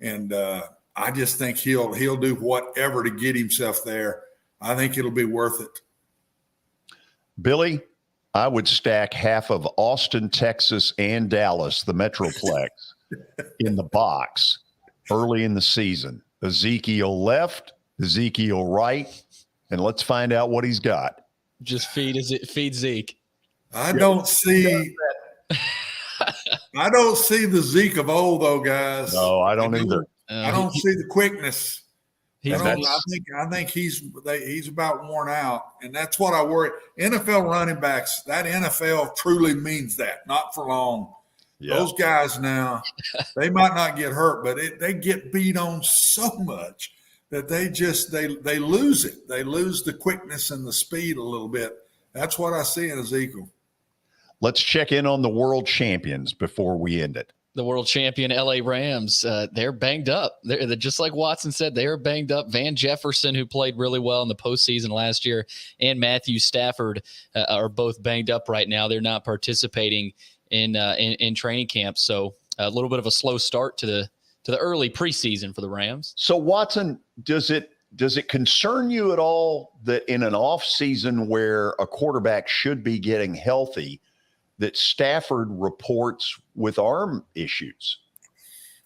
And I just think he'll do whatever to get himself there. I think it'll be worth it. Billy, I would stack half of Austin, Texas, and Dallas, the Metroplex, in the box early in the season. Ezekiel left, Ezekiel right, and let's find out what he's got. Just feed Zeke. I don't see the Zeke of old though, guys. No, I don't either. I don't see the quickness. I think he's about worn out, and that's what I worry. NFL running backs, that NFL truly means that, not for long. Yeah. Those guys now, they might not get hurt, but they get beat on so much that they lose it. They lose the quickness and the speed a little bit. That's what I see in Ezekiel. Let's check in on the world champions before we end it. The world champion LA Rams, they're banged up. They're just like Watson said, they are banged up. Van Jefferson, who played really well in the postseason last year, and Matthew Stafford are both banged up right now. They're not participating in training camp. So a little bit of a slow start to the early preseason for the Rams. So Watson, does it concern you at all that in an off season where a quarterback should be getting healthy, that Stafford reports with arm issues?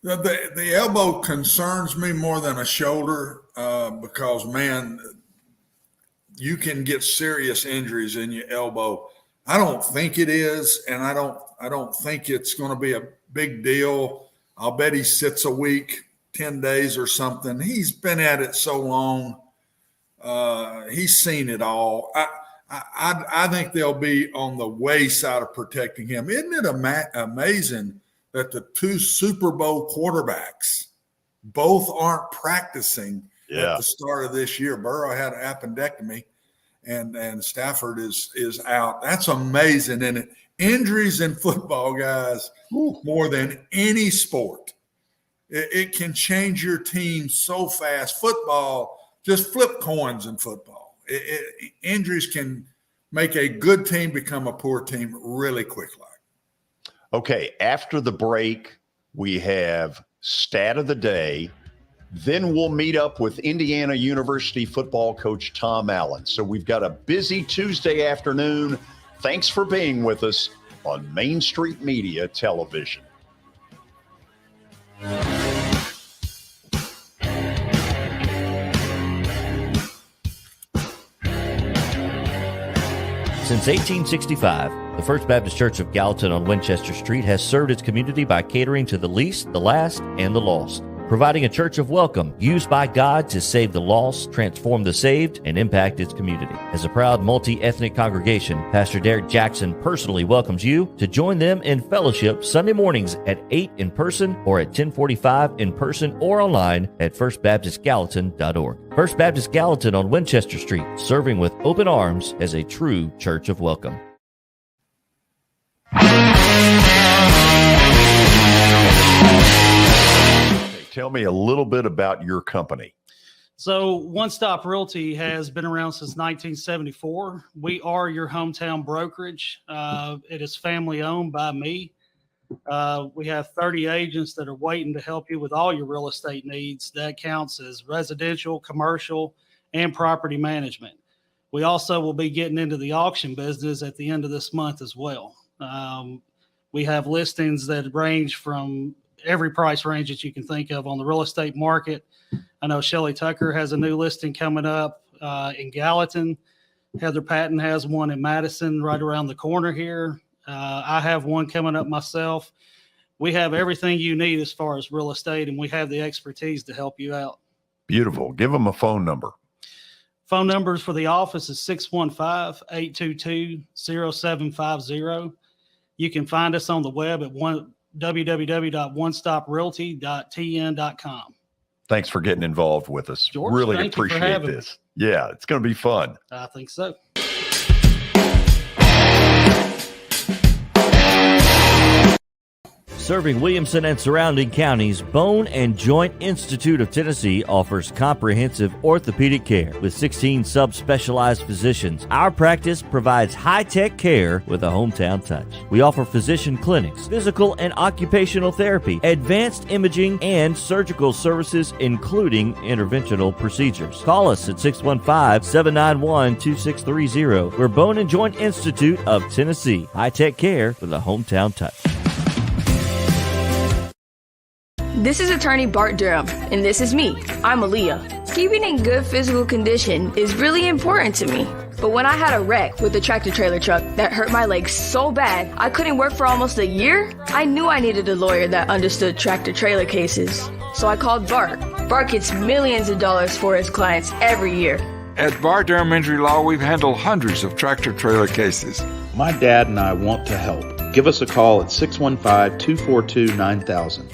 The elbow concerns me more than a shoulder because, man, you can get serious injuries in your elbow. I don't think it is, and I don't think it's going to be a big deal. I'll bet he sits a week, 10 days or something. He's been at it so long. He's seen it all. I think they'll be on the wayside of protecting him. Isn't it amazing that the two Super Bowl quarterbacks both aren't practicing at the start of this year? Burrow had an appendectomy, and Stafford is out. That's amazing, isn't it? Injuries in football, guys, more than any sport. It can change your team so fast. Football, just flip coins in football. Injuries can make a good team become a poor team really quickly. Okay, after the break, we have Stat of the Day. Then we'll meet up with Indiana University football coach Tom Allen. So we've got a busy Tuesday afternoon. Thanks for being with us on Main Street Media Television. Since 1865, the First Baptist Church of Gallatin on Winchester Street has served its community by catering to the least, the last, and the lost, providing a church of welcome used by God to save the lost, transform the saved, and impact its community. As a proud multi-ethnic congregation, Pastor Derek Jackson personally welcomes you to join them in fellowship Sunday mornings at 8 in person or at 1045 in person or online at firstbaptistgallatin.org. First Baptist Gallatin on Winchester Street, serving with open arms as a true church of welcome. Tell me a little bit about your company. So One Stop Realty has been around since 1974. We are your hometown brokerage. It is family owned by me. We have 30 agents that are waiting to help you with all your real estate needs. That counts as residential, commercial, and property management. We also will be getting into the auction business at the end of this month as well. We have listings that range from every price range that you can think of on the real estate market. I know Shelly Tucker has a new listing coming up in Gallatin. Heather Patton has one in Madison right around the corner here. I have one coming up myself. We have everything you need as far as real estate, and we have the expertise to help you out. Beautiful. Give them a phone number. Phone numbers for the office is 615-822-0750. You can find us on the web at www.onestoprealty.tn.com. Thanks for getting involved with us. George, really thank you for appreciate having this. Yeah, it's going to be fun. I think so. Serving Williamson and surrounding counties, Bone and Joint Institute of Tennessee offers comprehensive orthopedic care with 16 subspecialized physicians. Our practice provides high-tech care with a hometown touch. We offer physician clinics, physical and occupational therapy, advanced imaging, and surgical services, including interventional procedures. Call us at 615-791-2630. We're Bone and Joint Institute of Tennessee. High-tech care with a hometown touch. This is attorney Bart Durham, and this is me. I'm Aaliyah. Keeping in good physical condition is really important to me. But when I had a wreck with a tractor trailer truck that hurt my legs so bad I couldn't work for almost a year, I knew I needed a lawyer that understood tractor trailer cases. So I called Bart. Bart gets millions of dollars for his clients every year. At Bart Durham Injury Law, we've handled hundreds of tractor trailer cases. My dad and I want to help. Give us a call at 615-242-9000.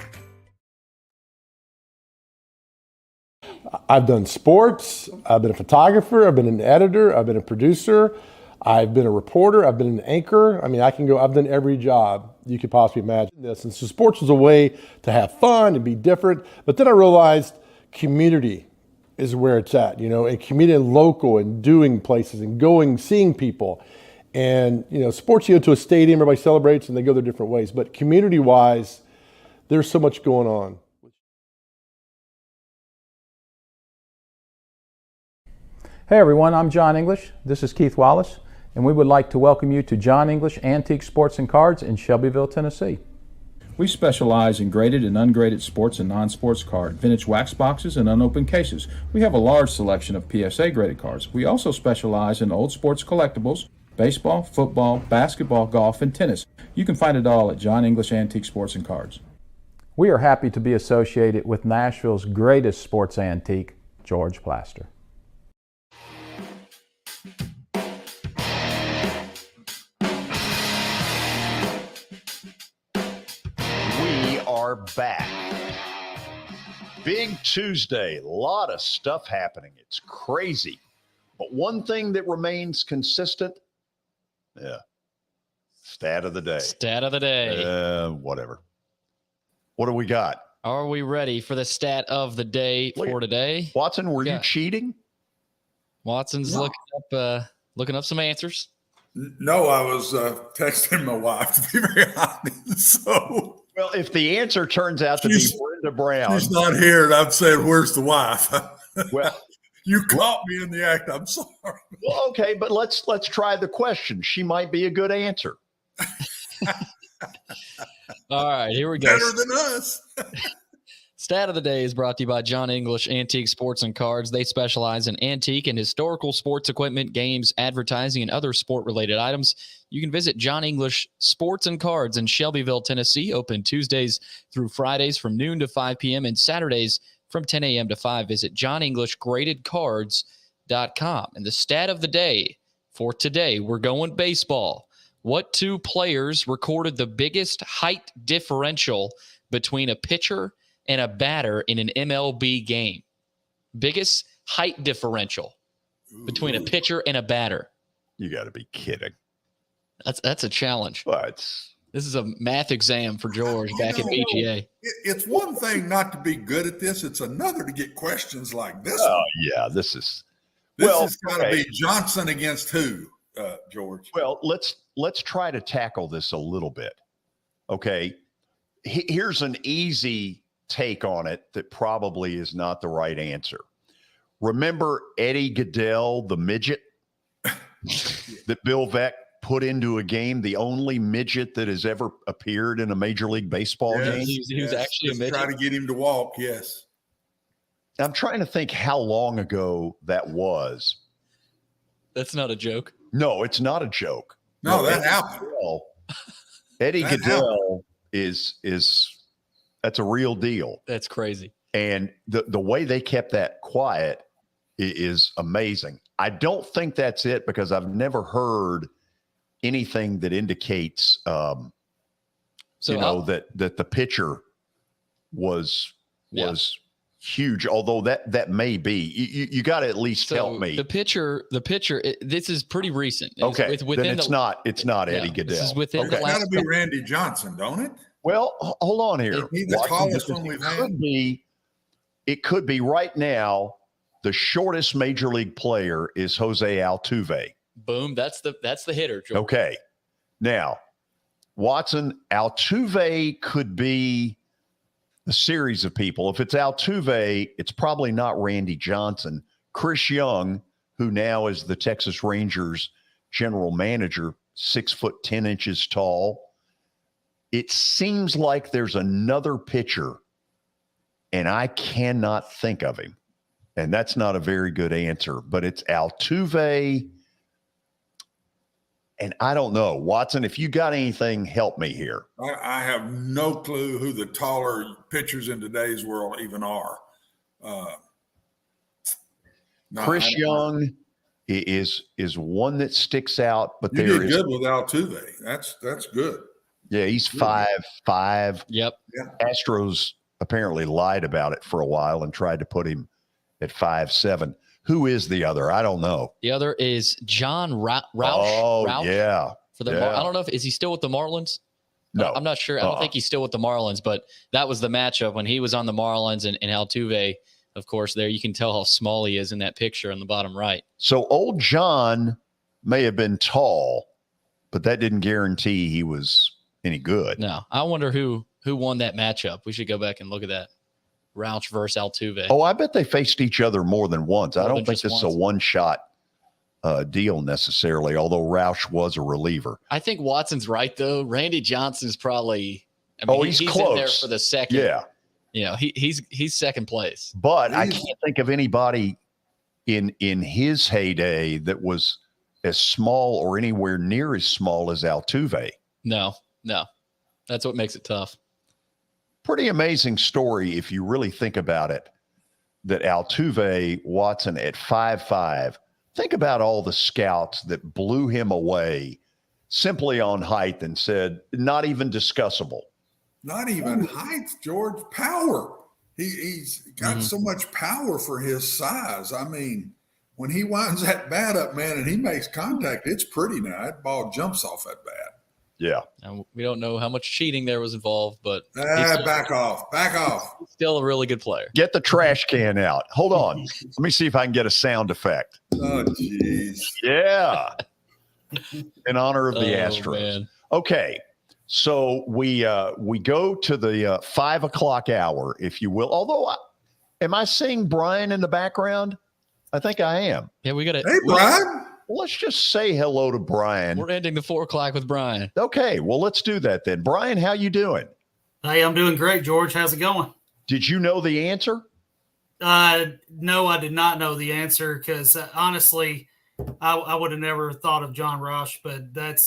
I've done sports. I've been a photographer. I've been an editor. I've been a producer. I've been a reporter. I've been an anchor. I mean, I've done every job you could possibly imagine this. And so sports was a way to have fun and be different. But then I realized community is where it's at, and community and local and doing places and going, seeing people. And, sports, you go to a stadium, everybody celebrates and they go their different ways. But community-wise, there's so much going on. Hey everyone, I'm John English. This is Keith Wallace, and we would like to welcome you to John English Antique Sports and Cards in Shelbyville, Tennessee. We specialize in graded and ungraded sports and non-sports cards, vintage wax boxes, and unopened cases. We have a large selection of PSA graded cards. We also specialize in old sports collectibles, baseball, football, basketball, golf, and tennis. You can find it all at John English Antique Sports and Cards. We are happy to be associated with Nashville's greatest sports antique, George Plaster. Back. Big Tuesday, a lot of stuff happening. It's crazy. But one thing that remains consistent, stat of the day. Stat of the day. Whatever. What do we got? Are we ready for the stat of the day for today? Watson, were you cheating? Watson's looking up some answers. No, I was texting my wife, to be very honest. So, well, if the answer turns out to be Brenda Brown, she's not here, and I'm saying, "Where's the wife?" Well, you caught me in the act. I'm sorry. Well, okay, but let's try the question. She might be a good answer. All right, here we go. Better than us. Stat of the day is brought to you by John English Antique Sports and Cards. They specialize in antique and historical sports equipment, games, advertising, and other sport-related items. You can visit John English Sports and Cards in Shelbyville, Tennessee, open Tuesdays through Fridays from noon to 5 p.m. and Saturdays from 10 a.m. to 5. Visit JohnEnglishGradedCards.com. And the stat of the day for today, we're going baseball. What two players recorded the biggest height differential between a pitcher and a batter in an MLB game? Biggest height differential between a pitcher and a batter. You got to be kidding. That's a challenge. But this is a math exam for George back at BGA. It's one thing not to be good at this. It's another to get questions like this. Oh, yeah, this has got to be Johnson against who, George? Well, let's try to tackle this a little bit. Okay, here's an easy take on it that probably is not the right answer. Remember Eddie Goodell, the midget that Bill Veeck put into a game, the only midget that has ever appeared in a Major League Baseball game? He was actually a midget. Trying to get him to walk, yes. I'm trying to think how long ago that was. That's not a joke. No, it's not a joke. No, that happened. Eddie Goodell is that's a real deal. That's crazy. And the way they kept that quiet is amazing. I don't think that's it because I've never heard anything that indicates, that the pitcher was huge. Although that may be, you got to at least help me. The pitcher. This is pretty recent. Okay, then it's not Eddie Goodell. This is within the last. It's got to be Randy Johnson, don't it? Well, hold on here. He's the tallest one we've had. It could be right now. The shortest major league player is Jose Altuve. Boom. That's the hitter, George. Okay. Now, Watson, Altuve could be a series of people. If it's Altuve, it's probably not Randy Johnson. Chris Young, who now is the Texas Rangers general manager, 6'10" tall. It seems like there's another pitcher, and I cannot think of him. And that's not a very good answer, but it's Altuve. And I don't know. Watson, if you got anything, help me here. I have no clue who the taller pitchers in today's world even are. Chris Young is one that sticks out, but you did good with Altuve. That's good. Yeah, he's 5'5". Yep. Yeah. Astros apparently lied about it for a while and tried to put him at 5'7". Who is the other? I don't know. The other is John Roush. Oh, Roush yeah. For the I don't know is he still with the Marlins? No. I'm not sure. I don't think he's still with the Marlins, but that was the matchup when he was on the Marlins and Altuve, of course, there. You can tell how small he is in that picture on the bottom right. So old John may have been tall, but that didn't guarantee he was any good. No. I wonder who won that matchup. We should go back and look at that. Roush versus Altuve. Oh, I bet they faced each other more than once. I don't think this is a one-shot deal necessarily, although Roush was a reliever. I think Watson's right, though. Randy Johnson's probably he's close. in there for the second. Yeah. You know, he's second place. But I can't think of anybody in his heyday that was as small or anywhere near as small as Altuve. No. That's what makes it tough. Pretty amazing story if you really think about it, that Altuve, Watson at 5'5". Think about all the scouts that blew him away simply on height and said, not even discussable. Not even height, George. Power. He's got so much power for his size. I mean, when he winds that bat up, man, and he makes contact, it's pretty now. That ball jumps off that bat. Yeah. And we don't know how much cheating there was involved, but back off. He's still a really good player. Get the trash can out. Hold on. Let me see if I can get a sound effect. Oh, jeez. Yeah. In honor of the Astros. Man. Okay. So we go to the 5 o'clock hour, if you will. Although, am I seeing Brian in the background? I think I am. Yeah, we got it. Hey, Brian. Let's just say hello to Brian. We're ending the 4 o'clock with Brian. Okay, well, let's do that then. Brian, how you doing? Hey, I'm doing great, George. How's it going? Did you know the answer? No, I did not know the answer because honestly, I would have never thought of John Rush, but that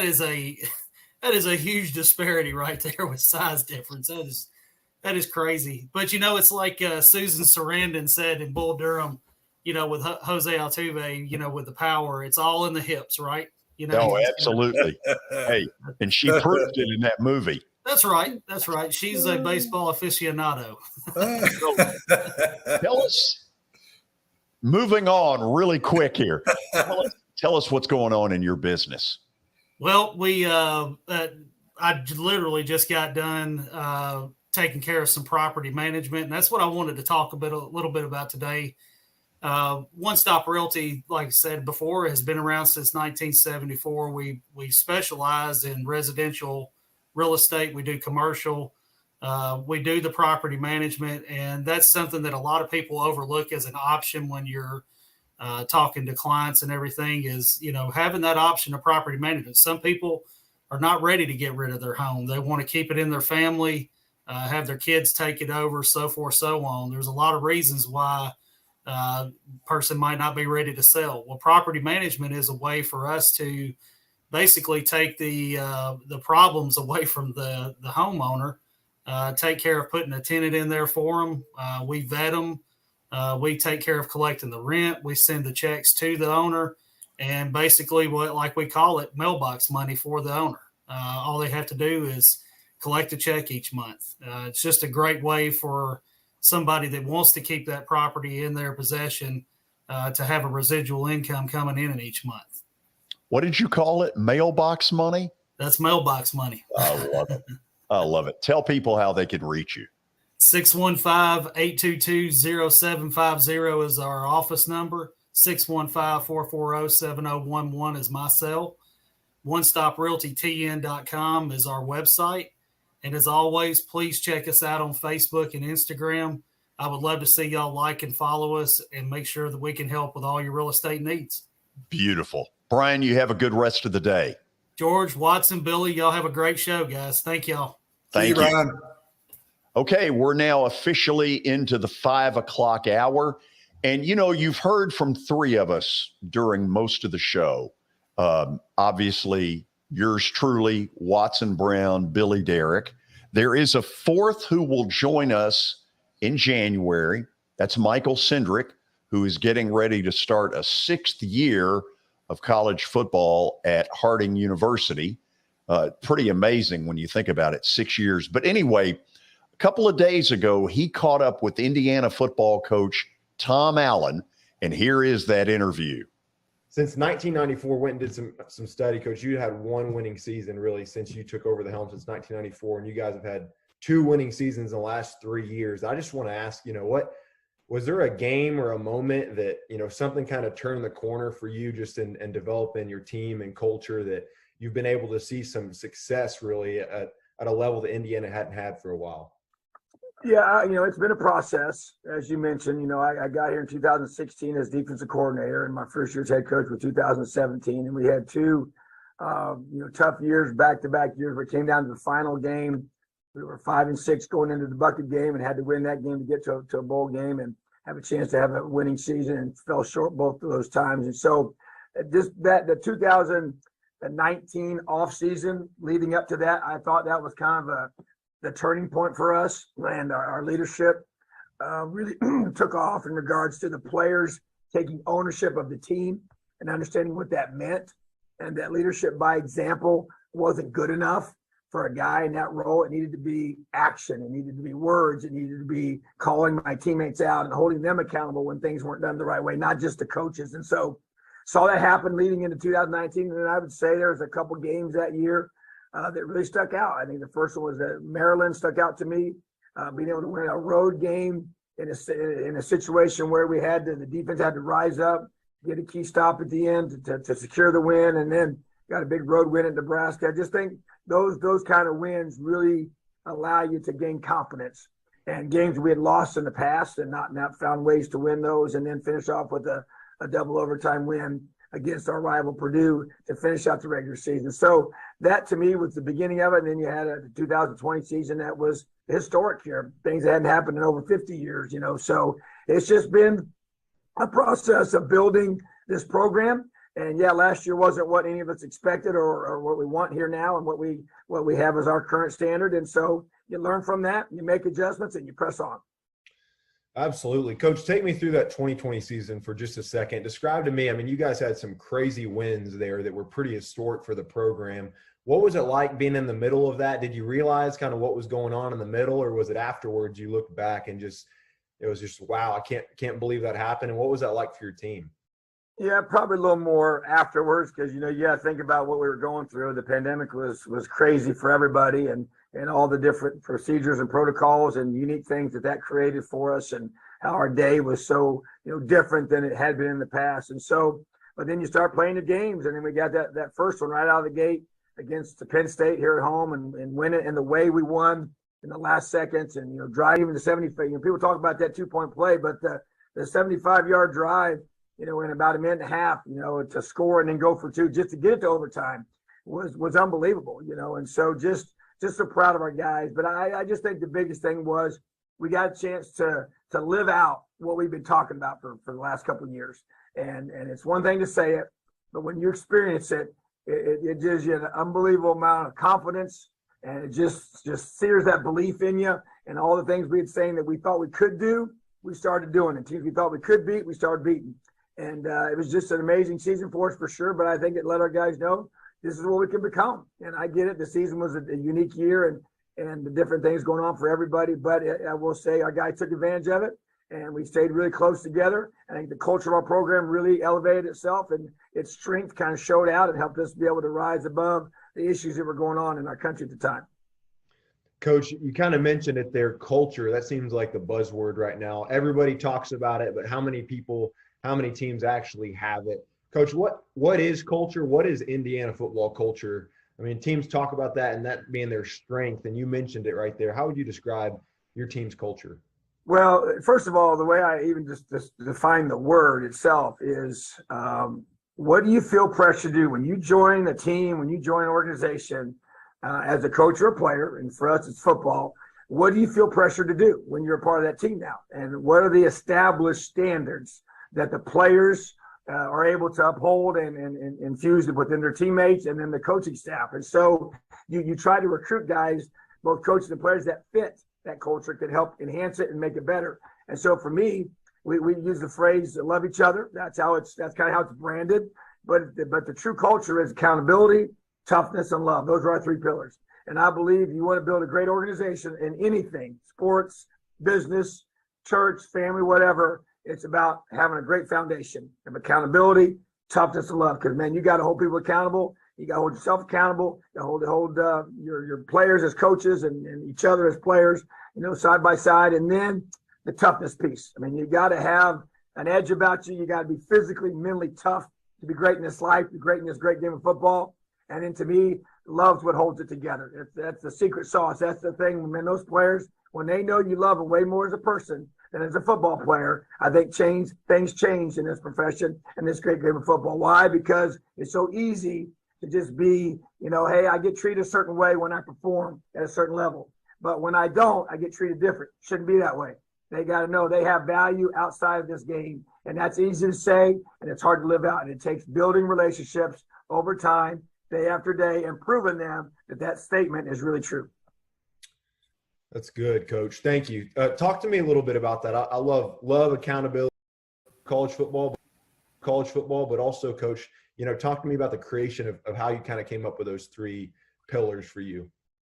is a huge disparity right there with size difference. That is crazy. But it's like Susan Sarandon said in Bull Durham, with Jose Altuve, with the power, it's all in the hips, right? No, absolutely. Hey, and she proved it in that movie. That's right. That's right. She's a baseball aficionado. Tell us, moving on really quick here. Tell us what's going on in your business. Well, I literally just got done taking care of some property management, and that's what I wanted to talk a little bit about today. One Stop Realty, like I said before, has been around since 1974. We specialize in residential real estate. We do commercial. We do the property management, and that's something that a lot of people overlook as an option when you're talking to clients and everything is, having that option of property management. Some people are not ready to get rid of their home. They want to keep it in their family, have their kids take it over, so forth, so on. There's a lot of reasons why a person might not be ready to sell. Well, property management is a way for us to basically take the problems away from the homeowner, take care of putting a tenant in there for them. We vet them. We take care of collecting the rent. We send the checks to the owner, and basically like we call it, mailbox money for the owner. All they have to do is collect a check each month. It's just a great way for somebody that wants to keep that property in their possession to have a residual income coming in each month. What did you call it? Mailbox money? That's mailbox money. I love it. I love it. Tell people how they can reach you. 615-822-0750 is our office number. 615-440-7011 is my cell. OneStopRealtyTN.com is our website. And as always, please check us out on Facebook and Instagram. I would love to see y'all like and follow us and make sure that we can help with all your real estate needs. Beautiful. Brian, you have a good rest of the day. George, Watson, Billy, y'all have a great show, guys. Thank y'all. Thank you, Brian. Okay, we're now officially into the 5 o'clock hour. And, you've heard from three of us during most of the show. Obviously, yours truly, Watson Brown, Billy Derrick. There is a fourth who will join us in January. That's Michael Cindric, who is getting ready to start a 6th year of college football at Harding University. Pretty amazing when you think about it, 6 years. But anyway, a couple of days ago, he caught up with Indiana football coach Tom Allen, and here is that interview. Since 1994, went and did some study, Coach. You had one winning season really since you took over the helm since 1994, and you guys have had 2 winning seasons in the last 3 years. I just want to ask, what was there a game or a moment that, something kind of turned the corner for you just in developing your team and culture that you've been able to see some success really at a level that Indiana hadn't had for a while? Yeah, it's been a process. As you mentioned, I got here in 2016 as defensive coordinator, and my first year as head coach was 2017. And we had 2, tough years, back-to-back years. We came down to the final game. We were 5-6 going into the bucket game and had to win that game to get to a bowl game and have a chance to have a winning season, and fell short both of those times. And so the 2019 off season leading up to that, I thought that was kind of the turning point for us, and our leadership really took off in regards to the players taking ownership of the team and understanding what that meant. And that leadership by example wasn't good enough for a guy in that role. It needed to be action. It needed to be words. It needed to be calling my teammates out and holding them accountable when things weren't done the right way, not just the coaches. And so saw that happen leading into 2019. And I would say there was a couple games that year that really stuck out. I think the first one was that Maryland stuck out to me, being able to win a road game in a situation where we had the defense had to rise up, get a key stop at the end to secure the win, and then got a big road win at Nebraska. I just think those kind of wins really allow you to gain confidence. And games we had lost in the past and not found ways to win those, and then finish off with a double overtime win against our rival Purdue to finish out the regular season. So that to me was the beginning of it. And then you had a 2020 season that was historic here. Things that hadn't happened in over 50 years, you know. So it's just been a process of building this program. And yeah, last year wasn't what any of us expected or what we want here now and what we have as our current standard. And so you learn from that, you make adjustments, and you press on. Absolutely. Coach, take me through that 2020 season for just a second. Describe to me, I mean, you guys had some crazy wins there that were pretty historic for the program. What was it like being in the middle of that? Did you realize kind of what was going on in the middle, or was it afterwards you looked back and it was just, wow, I can't believe that happened? And what was that like for your team? Yeah, probably a little more afterwards because, you know, you got to think about what we were going through. The pandemic was crazy for everybody and all the different procedures and protocols and unique things that created for us and how our day was so, you know, different than it had been in the past. And so, but then you start playing the games, and then we got that first one right out of the gate against the Penn State here at home and win it. And the way we won in the last seconds and, you know, drive even the 75, you know, people talk about that 2-point play, but the 75-yard drive, you know, in about a minute and a half, you know, to score and then go for two just to get it to overtime was unbelievable, you know. And so just so proud of our guys. But I just think the biggest thing was we got a chance to live out what we've been talking about for the last couple of years. And it's one thing to say it, but when you experience it, it gives you an unbelievable amount of confidence, and it just sears that belief in you. And all the things we had saying that we thought we could do, we started doing. And teams we thought we could beat, we started beating. And it was just an amazing season for us for sure. But I think it let our guys know this is what we can become. And I get it. The season was a unique year and the different things going on for everybody. But I will say our guys took advantage of it, and we stayed really close together. I think the culture of our program really elevated itself, and its strength kind of showed out and helped us be able to rise above the issues that were going on in our country at the time. Coach, you kind of mentioned it there, culture. That seems like the buzzword right now. Everybody talks about it, but how many teams actually have it? Coach, what is culture? What is Indiana football culture? I mean, teams talk about that and that being their strength, and you mentioned it right there. How would you describe your team's culture? Well, first of all, the way I even just define the word itself is what do you feel pressure to do when you join a team, when you join an organization as a coach or a player, and for us it's football, what do you feel pressure to do when you're a part of that team now? And what are the established standards that the players are able to uphold and infuse within their teammates and then the coaching staff? And so you try to recruit guys, both coaches and players, that fit that culture, could help enhance it and make it better. And so for me, we use the phrase love each other. That's kind of how it's branded. But the true culture is accountability, toughness, and love. Those are our three pillars. And I believe you want to build a great organization in anything, sports, business, church, family, whatever. It's about having a great foundation of accountability, toughness, and love. Because, man, you got to hold people accountable. You got to hold yourself accountable. You got to hold your players as coaches and each other as players, you know, side by side. And then the toughness piece. I mean, you got to have an edge about you. You got to be physically, mentally tough to be great in this life, be great in this great game of football. And then to me, love's what holds it together. That's the secret sauce. That's the thing. Man, those players, when they know you love them way more as a person than as a football player, I think things change in this profession and this great game of football. Why? Because it's so easy to just be, you know, hey, I get treated a certain way when I perform at a certain level. But when I don't, I get treated different. Shouldn't be that way. They got to know they have value outside of this game. And that's easy to say, and it's hard to live out. And it takes building relationships over time, day after day, and proving them that statement is really true. That's good, Coach. Thank you. Talk to me a little bit about that. I love accountability, college football, but also, Coach, you know, talk to me about the creation of how you kind of came up with those three pillars for you.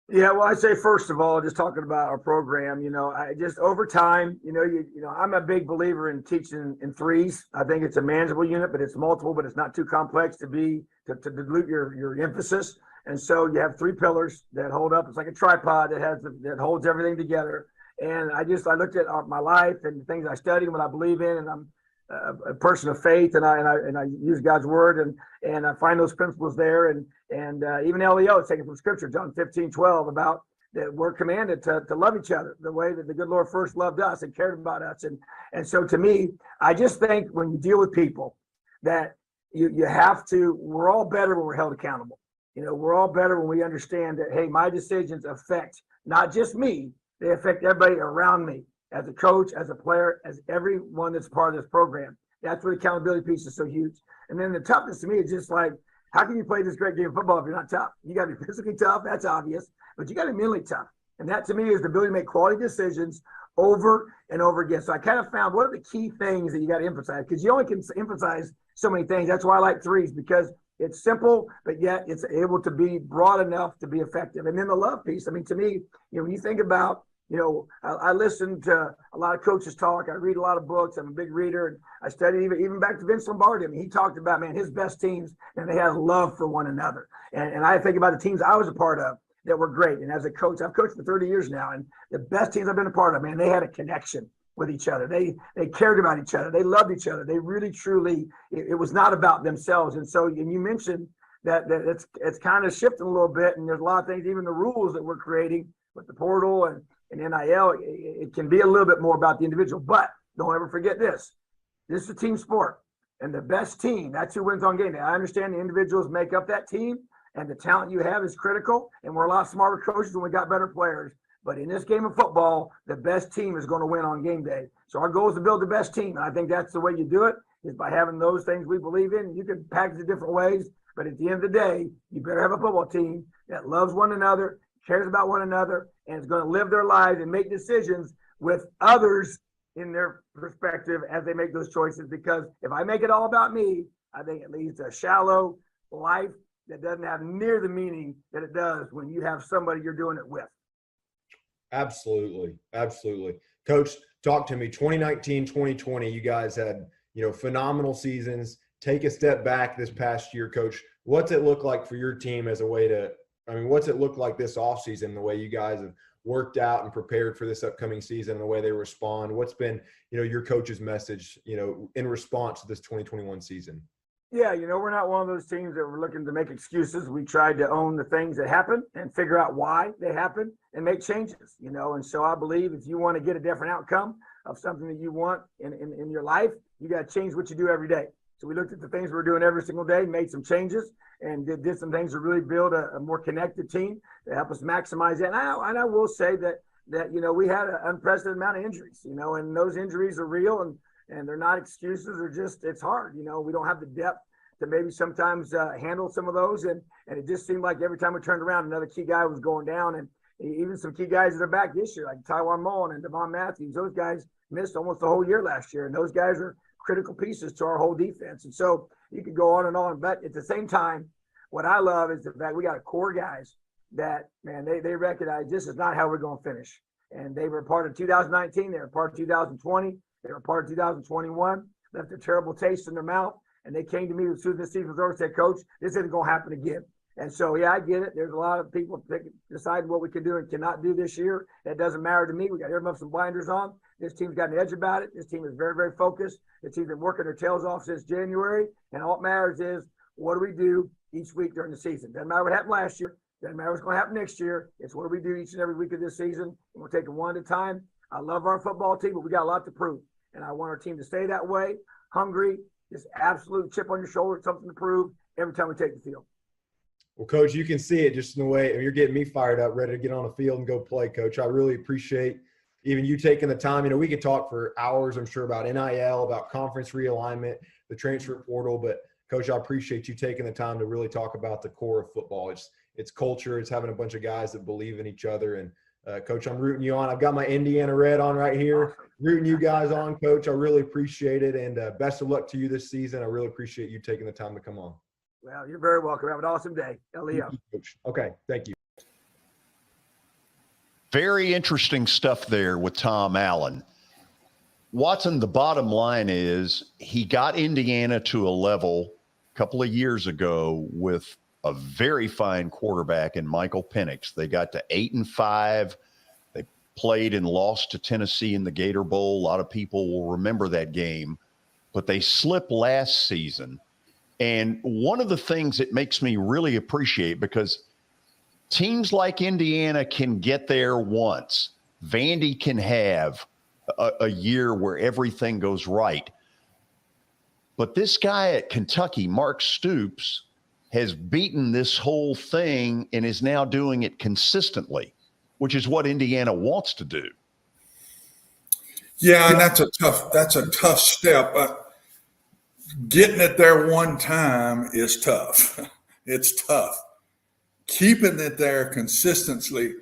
Yeah, well, I'd say first of all, just talking about our program, you know, I just over time, you know, I'm a big believer in teaching in threes. I think it's a manageable unit, but it's multiple, but it's not too complex to dilute your emphasis. And so you have three pillars that hold up. It's like a tripod that holds everything together. And I looked at my life and the things I studied and what I believe in, and I'm a person of faith, and I use God's word and I find those principles there, and even LEO, it's taken from Scripture, John 15:12, about that we're commanded to love each other the way that the good Lord first loved us and cared about us, and so to me, I just think when you deal with people that you have to, we're all better when we're held accountable. We're all better when we understand that, hey, my decisions affect not just me, they affect everybody around me, as a coach, as a player, as everyone that's part of this program. That's where the accountability piece is so huge. And then the toughness to me is just like, how can you play this great game of football if you're not tough? You got to be physically tough, that's obvious, but you got to be mentally tough. And that to me is the ability to make quality decisions over and over again. So I kind of found what are the key things that you got to emphasize, because you only can emphasize so many things. That's why I like threes, because it's simple, but yet it's able to be broad enough to be effective. And then the love piece, I mean, to me, when you think about, I listen to a lot of coaches talk. I read a lot of books. I'm a big reader. And I studied even back to Vince Lombardi. I mean, he talked about, man, his best teams, and they had love for one another. And I think about the teams I was a part of that were great. And as a coach, I've coached for 30 years now, and the best teams I've been a part of, man, they had a connection with each other. They cared about each other. They loved each other. They really, truly, it was not about themselves. And so, and you mentioned that it's kind of shifting a little bit, and there's a lot of things, even the rules that we're creating with the portal and NIL, it can be a little bit more about the individual. But don't ever forget this. This is a team sport, and the best team, that's who wins on game day. I understand the individuals make up that team, and the talent you have is critical, and we're a lot smarter coaches when we got better players. But in this game of football, the best team is going to win on game day. So our goal is to build the best team. And I think that's the way you do it, is by having those things we believe in. You can package it different ways, but at the end of the day, you better have a football team that loves one another, cares about one another, and is going to live their lives and make decisions with others in their perspective as they make those choices. Because if I make it all about me, I think it leads to a shallow life that doesn't have near the meaning that it does when you have somebody you're doing it with. Absolutely. Coach, talk to me. 2019, 2020, you guys had, phenomenal seasons. Take a step back this past year, Coach. What's it look like for your team as a way to, what's it look like this offseason, the way you guys have worked out and prepared for this upcoming season and the way they respond? What's been, your coach's message, in response to this 2021 season? Yeah, we're not one of those teams that we're looking to make excuses. We tried to own the things that happen and figure out why they happen and make changes, and so I believe if you want to get a different outcome of something that you want in your life, you got to change what you do every day. So we looked at the things we're doing every single day, made some changes, and did some things to really build a more connected team to help us maximize that. And I will say that we had an unprecedented amount of injuries, and those injuries are real, and they're not excuses. They're just, it's hard. We don't have the depth to maybe sometimes handle some of those. And it just seemed like every time we turned around, another key guy was going down. And even some key guys that are back this year, like Tywan Mullen and Devon Matthews, those guys missed almost the whole year last year. And those guys are critical pieces to our whole defense. And so you could go on and on. But at the same time, what I love is the fact we got a core guys that, man, they recognize this is not how we're going to finish. And they were part of 2019. They were part of 2020. They were part of 2021, left a terrible taste in their mouth. And they came to me as soon as the season was over and said, Coach, this isn't going to happen again. And so, yeah, I get it. There's a lot of people deciding what we can do and cannot do this year. That doesn't matter to me. We got earmuffs and blinders on. This team's got an edge about it. This team is very, very focused. This team's been working their tails off since January. And all that matters is what do we do each week during the season? Doesn't matter what happened last year. Doesn't matter what's going to happen next year. It's what do we do each and every week of this season. And we'll take it one at a time. I love our football team, but we got a lot to prove. And I want our team to stay that way, hungry, just absolute chip on your shoulder, something to prove every time we take the field. Well, Coach, you can see it just in the way you're getting me fired up, ready to get on the field and go play, Coach. I really appreciate even you taking the time. We could talk for hours, I'm sure, about NIL, about conference realignment, the transfer portal. But, Coach, I appreciate you taking the time to really talk about the core of football. It's culture. It's having a bunch of guys that believe in each other. And, Coach, I'm rooting you on. I've got my Indiana red on right here, rooting you guys on, Coach. I really appreciate it. And best of luck to you this season. I really appreciate you taking the time to come on. Well, you're very welcome. Have an awesome day. Leo. Okay, thank you. Very interesting stuff there with Tom Allen. Watson, the bottom line is he got Indiana to a level a couple of years ago with a very fine quarterback in Michael Penix. They got to 8-5. They played and lost to Tennessee in the Gator Bowl. A lot of people will remember that game, but they slipped last season. And one of the things that makes me really appreciate, because teams like Indiana can get there once. Vandy can have a year where everything goes right. But this guy at Kentucky, Mark Stoops, has beaten this whole thing and is now doing it consistently, which is what Indiana wants to do. Yeah, and that's a tough step. Getting it there one time is tough. It's tough. Keeping it there consistently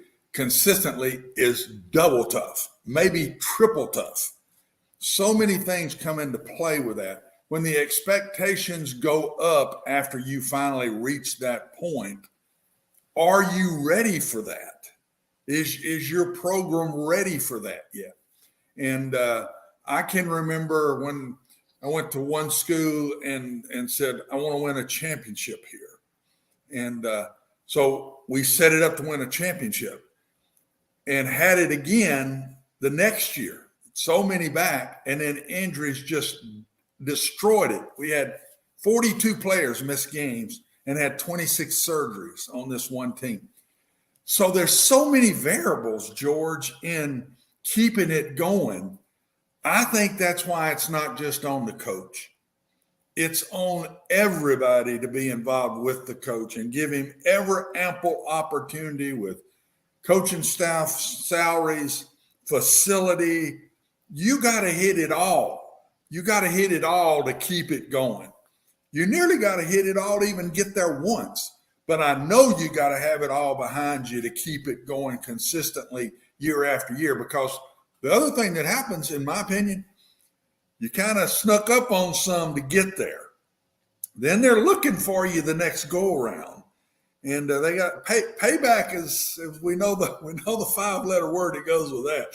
is double tough, maybe triple tough. So many things come into play with that. When the expectations go up after you finally reach that point, are you ready for that? Is your program ready for that yet? And I can remember when I went to one school and said, I want to win a championship here. And so we set it up to win a championship and had it again the next year. So many back, and then injuries just destroyed it. We had 42 players miss games and had 26 surgeries on this one team. So there's so many variables, George, in keeping it going. I think that's why it's not just on the coach. It's on everybody to be involved with the coach and give him every ample opportunity with coaching staff, salaries, facility. You got to hit it all. You got to hit it all to keep it going. You nearly got to hit it all to even get there once. But I know you got to have it all behind you to keep it going consistently year after year, because the other thing that happens, in my opinion, you kind of snuck up on some to get there. Then they're looking for you the next go around. And they got payback is, we know the 5-letter word that goes with that.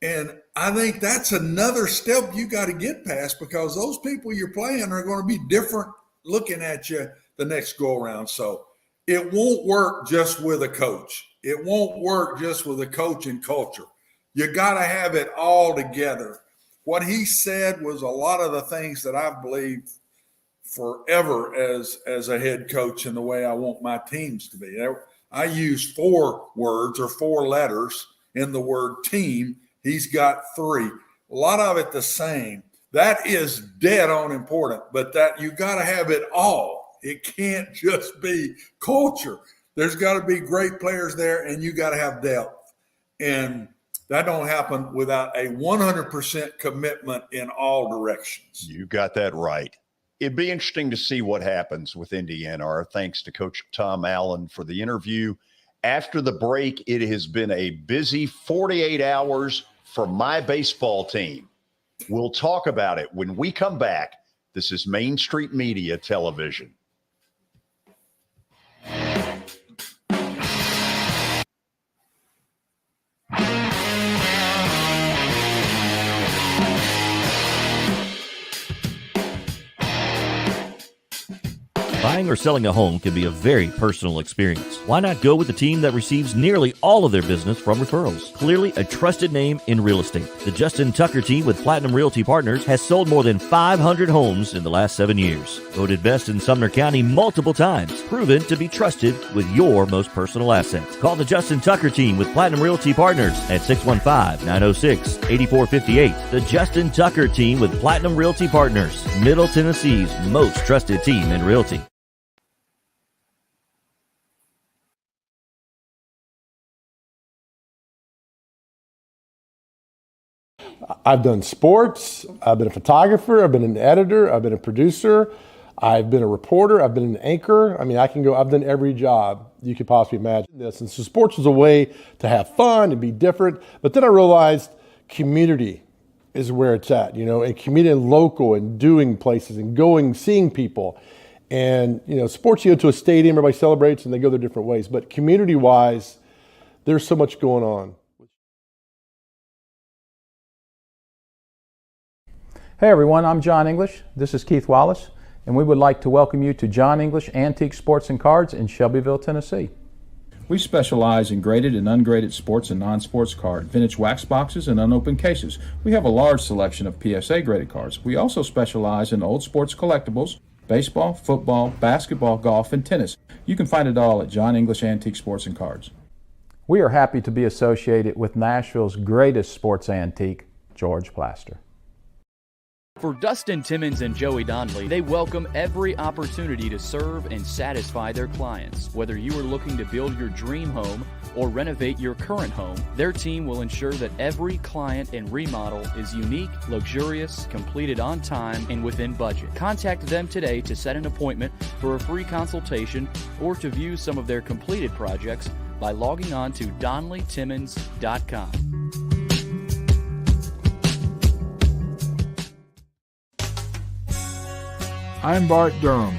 And I think that's another step you got to get past, because those people you're playing are going to be different looking at you the next go around. So it won't work just with a coach. It won't work just with a coach and culture. You got to have it all together. What he said was a lot of the things that I've believed forever as a head coach and the way I want my teams to be. I use 4 words or 4 letters in the word team. He's got 3. A lot of it the same. That is dead on important, but that you got to have it all. It can't just be culture. There's got to be great players there, and you got to have depth. And that don't happen without a 100% commitment in all directions. You got that right. It'd be interesting to see what happens with Indiana. Our thanks to Coach Tom Allen for the interview. After the break, it has been a busy 48 hours for my baseball team. We'll talk about it when we come back. This is Main Street Media Television. Buying or selling a home can be a very personal experience. Why not go with the team that receives nearly all of their business from referrals? Clearly a trusted name in real estate. The Justin Tucker team with Platinum Realty Partners has sold more than 500 homes in the last 7 years. Voted best in Sumner County multiple times. Proven to be trusted with your most personal assets. Call the Justin Tucker team with Platinum Realty Partners at 615-906-8458. The Justin Tucker team with Platinum Realty Partners, Middle Tennessee's most trusted team in realty. I've done sports. I've been a photographer. I've been an editor. I've been a producer. I've been a reporter. I've been an anchor. I mean, I've done every job you could possibly imagine this. And so sports was a way to have fun and be different. But then I realized community is where it's at, and community and local and doing places and going, seeing people. And, sports, you go to a stadium, everybody celebrates and they go their different ways. But community-wise, there's so much going on. Hey everyone, I'm John English. This is Keith Wallace, and we would like to welcome you to John English Antique Sports and Cards in Shelbyville, Tennessee. We specialize in graded and ungraded sports and non-sports card, vintage wax boxes, and unopened cases. We have a large selection of PSA graded cards. We also specialize in old sports collectibles, baseball, football, basketball, golf, and tennis. You can find it all at John English Antique Sports and Cards. We are happy to be associated with Nashville's greatest sports antique, George Plaster. For Dustin Timmons and Joey Donnelly, they welcome every opportunity to serve and satisfy their clients. Whether you are looking to build your dream home or renovate your current home, their team will ensure that every client and remodel is unique, luxurious, completed on time, and within budget. Contact them today to set an appointment for a free consultation or to view some of their completed projects by logging on to DonnellyTimmons.com. I'm Bart Durham.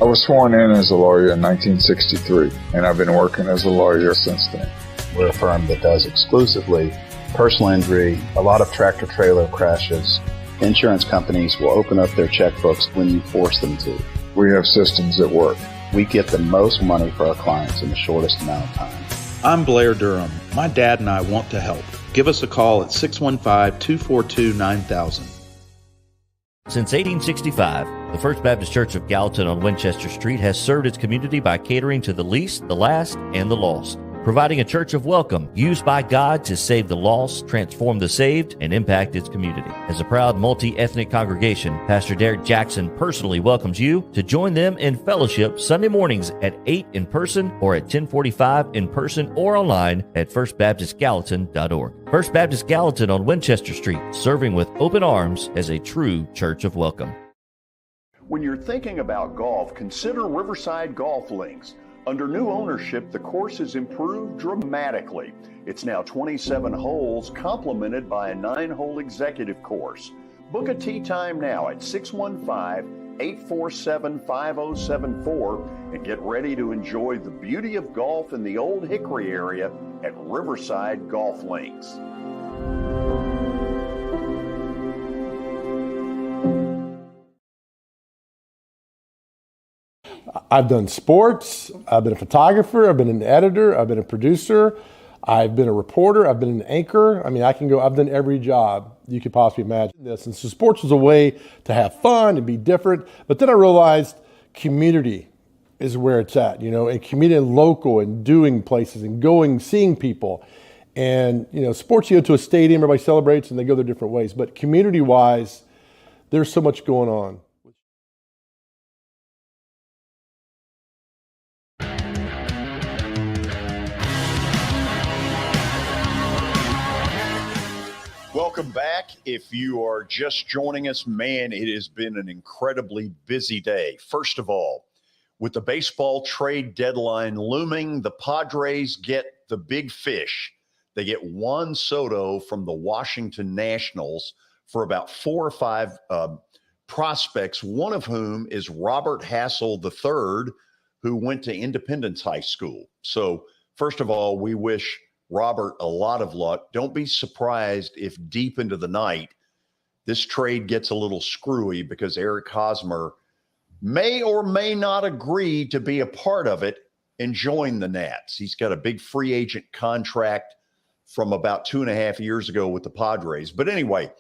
I was sworn in as a lawyer in 1963, and I've been working as a lawyer since then. We're a firm that does exclusively personal injury, a lot of tractor-trailer crashes. Insurance companies will open up their checkbooks when you force them to. We have systems that work. We get the most money for our clients in the shortest amount of time. I'm Blair Durham. My dad and I want to help. Give us a call at 615-242-9000. Since 1865, the First Baptist Church of Gallatin on Winchester Street has served its community by catering to the least, the last, and the lost, providing a church of welcome used by God to save the lost, transform the saved, and impact its community. As a proud multi-ethnic congregation, Pastor Derek Jackson personally welcomes you to join them in fellowship Sunday mornings at 8 in person or at 1045 in person or online at firstbaptistgallatin.org. First Baptist Gallatin on Winchester Street, serving with open arms as a true church of welcome. When you're thinking about golf, consider Riverside Golf Links. Under new ownership, the course has improved dramatically. It's now 27 holes, complemented by a 9-hole executive course. Book a tee time now at 615-847-5074 and get ready to enjoy the beauty of golf in the Old Hickory area at Riverside Golf Links. I've done sports. I've been a photographer. I've been an editor. I've been a producer. I've been a reporter. I've been an anchor. I mean, I've done every job you could possibly imagine this. And so sports was a way to have fun and be different. But then I realized community is where it's at, and community and local and doing places and going, seeing people. And, sports, you go to a stadium, everybody celebrates and they go their different ways. But community-wise, there's so much going on. Welcome back. If you are just joining us, man, it has been an incredibly busy day. First of all, with the baseball trade deadline looming, the Padres get the big fish. They get Juan Soto from the Washington Nationals for about 4 or 5 prospects, one of whom is Robert Hassel III, who went to Independence High School. So, first of all, we wish Robert a lot of luck. Don't be surprised if deep into the night this trade gets a little screwy because Eric Hosmer may or may not agree to be a part of it and join the Nats. He's got a big free agent contract from about 2.5 years ago with the Padres. But anyway,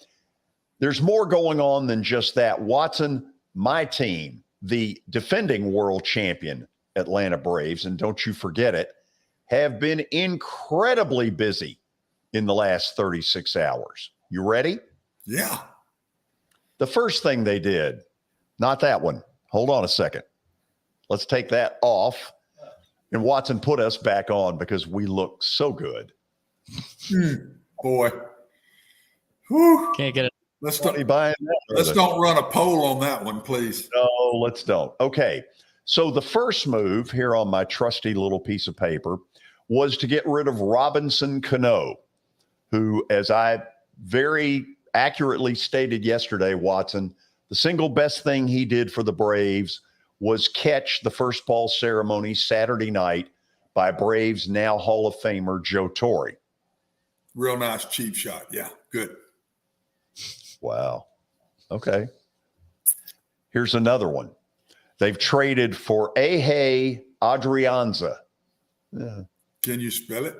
there's more going on than just that. Watson, my team, the defending world champion Atlanta Braves, and don't you forget it, have been incredibly busy in the last 36 hours. You ready? Yeah. The first thing they did, not that one. Hold on a second. Let's take that off. And Watson, put us back on because we look so good. Boy. Whew. Can't get it. Let's don't run a poll on that one, please. No, let's don't. Okay. So the first move here on my trusty little piece of paper was to get rid of Robinson Cano, who, as I very accurately stated yesterday, Watson, the single best thing he did for the Braves was catch the first ball ceremony Saturday night by Braves now Hall of Famer Joe Torre. Real nice cheap shot. Yeah, good. Wow. Okay. Here's another one. They've traded for Eje Adrianza. Yeah. Can you spell it?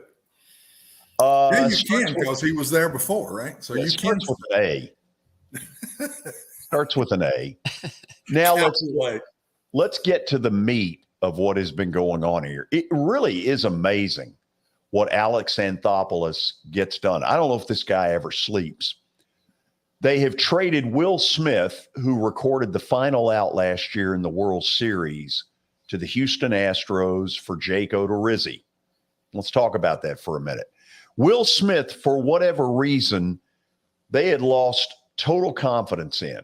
Yeah, you can because he was there before, right? So you can. Starts with an A. Starts with an A. Now let's get to the meat of what has been going on here. It really is amazing what Alex Anthopoulos gets done. I don't know if this guy ever sleeps. They have traded Will Smith, who recorded the final out last year in the World Series, to the Houston Astros for Jake Odorizzi. Let's talk about that for a minute. Will Smith, for whatever reason, they had lost total confidence in.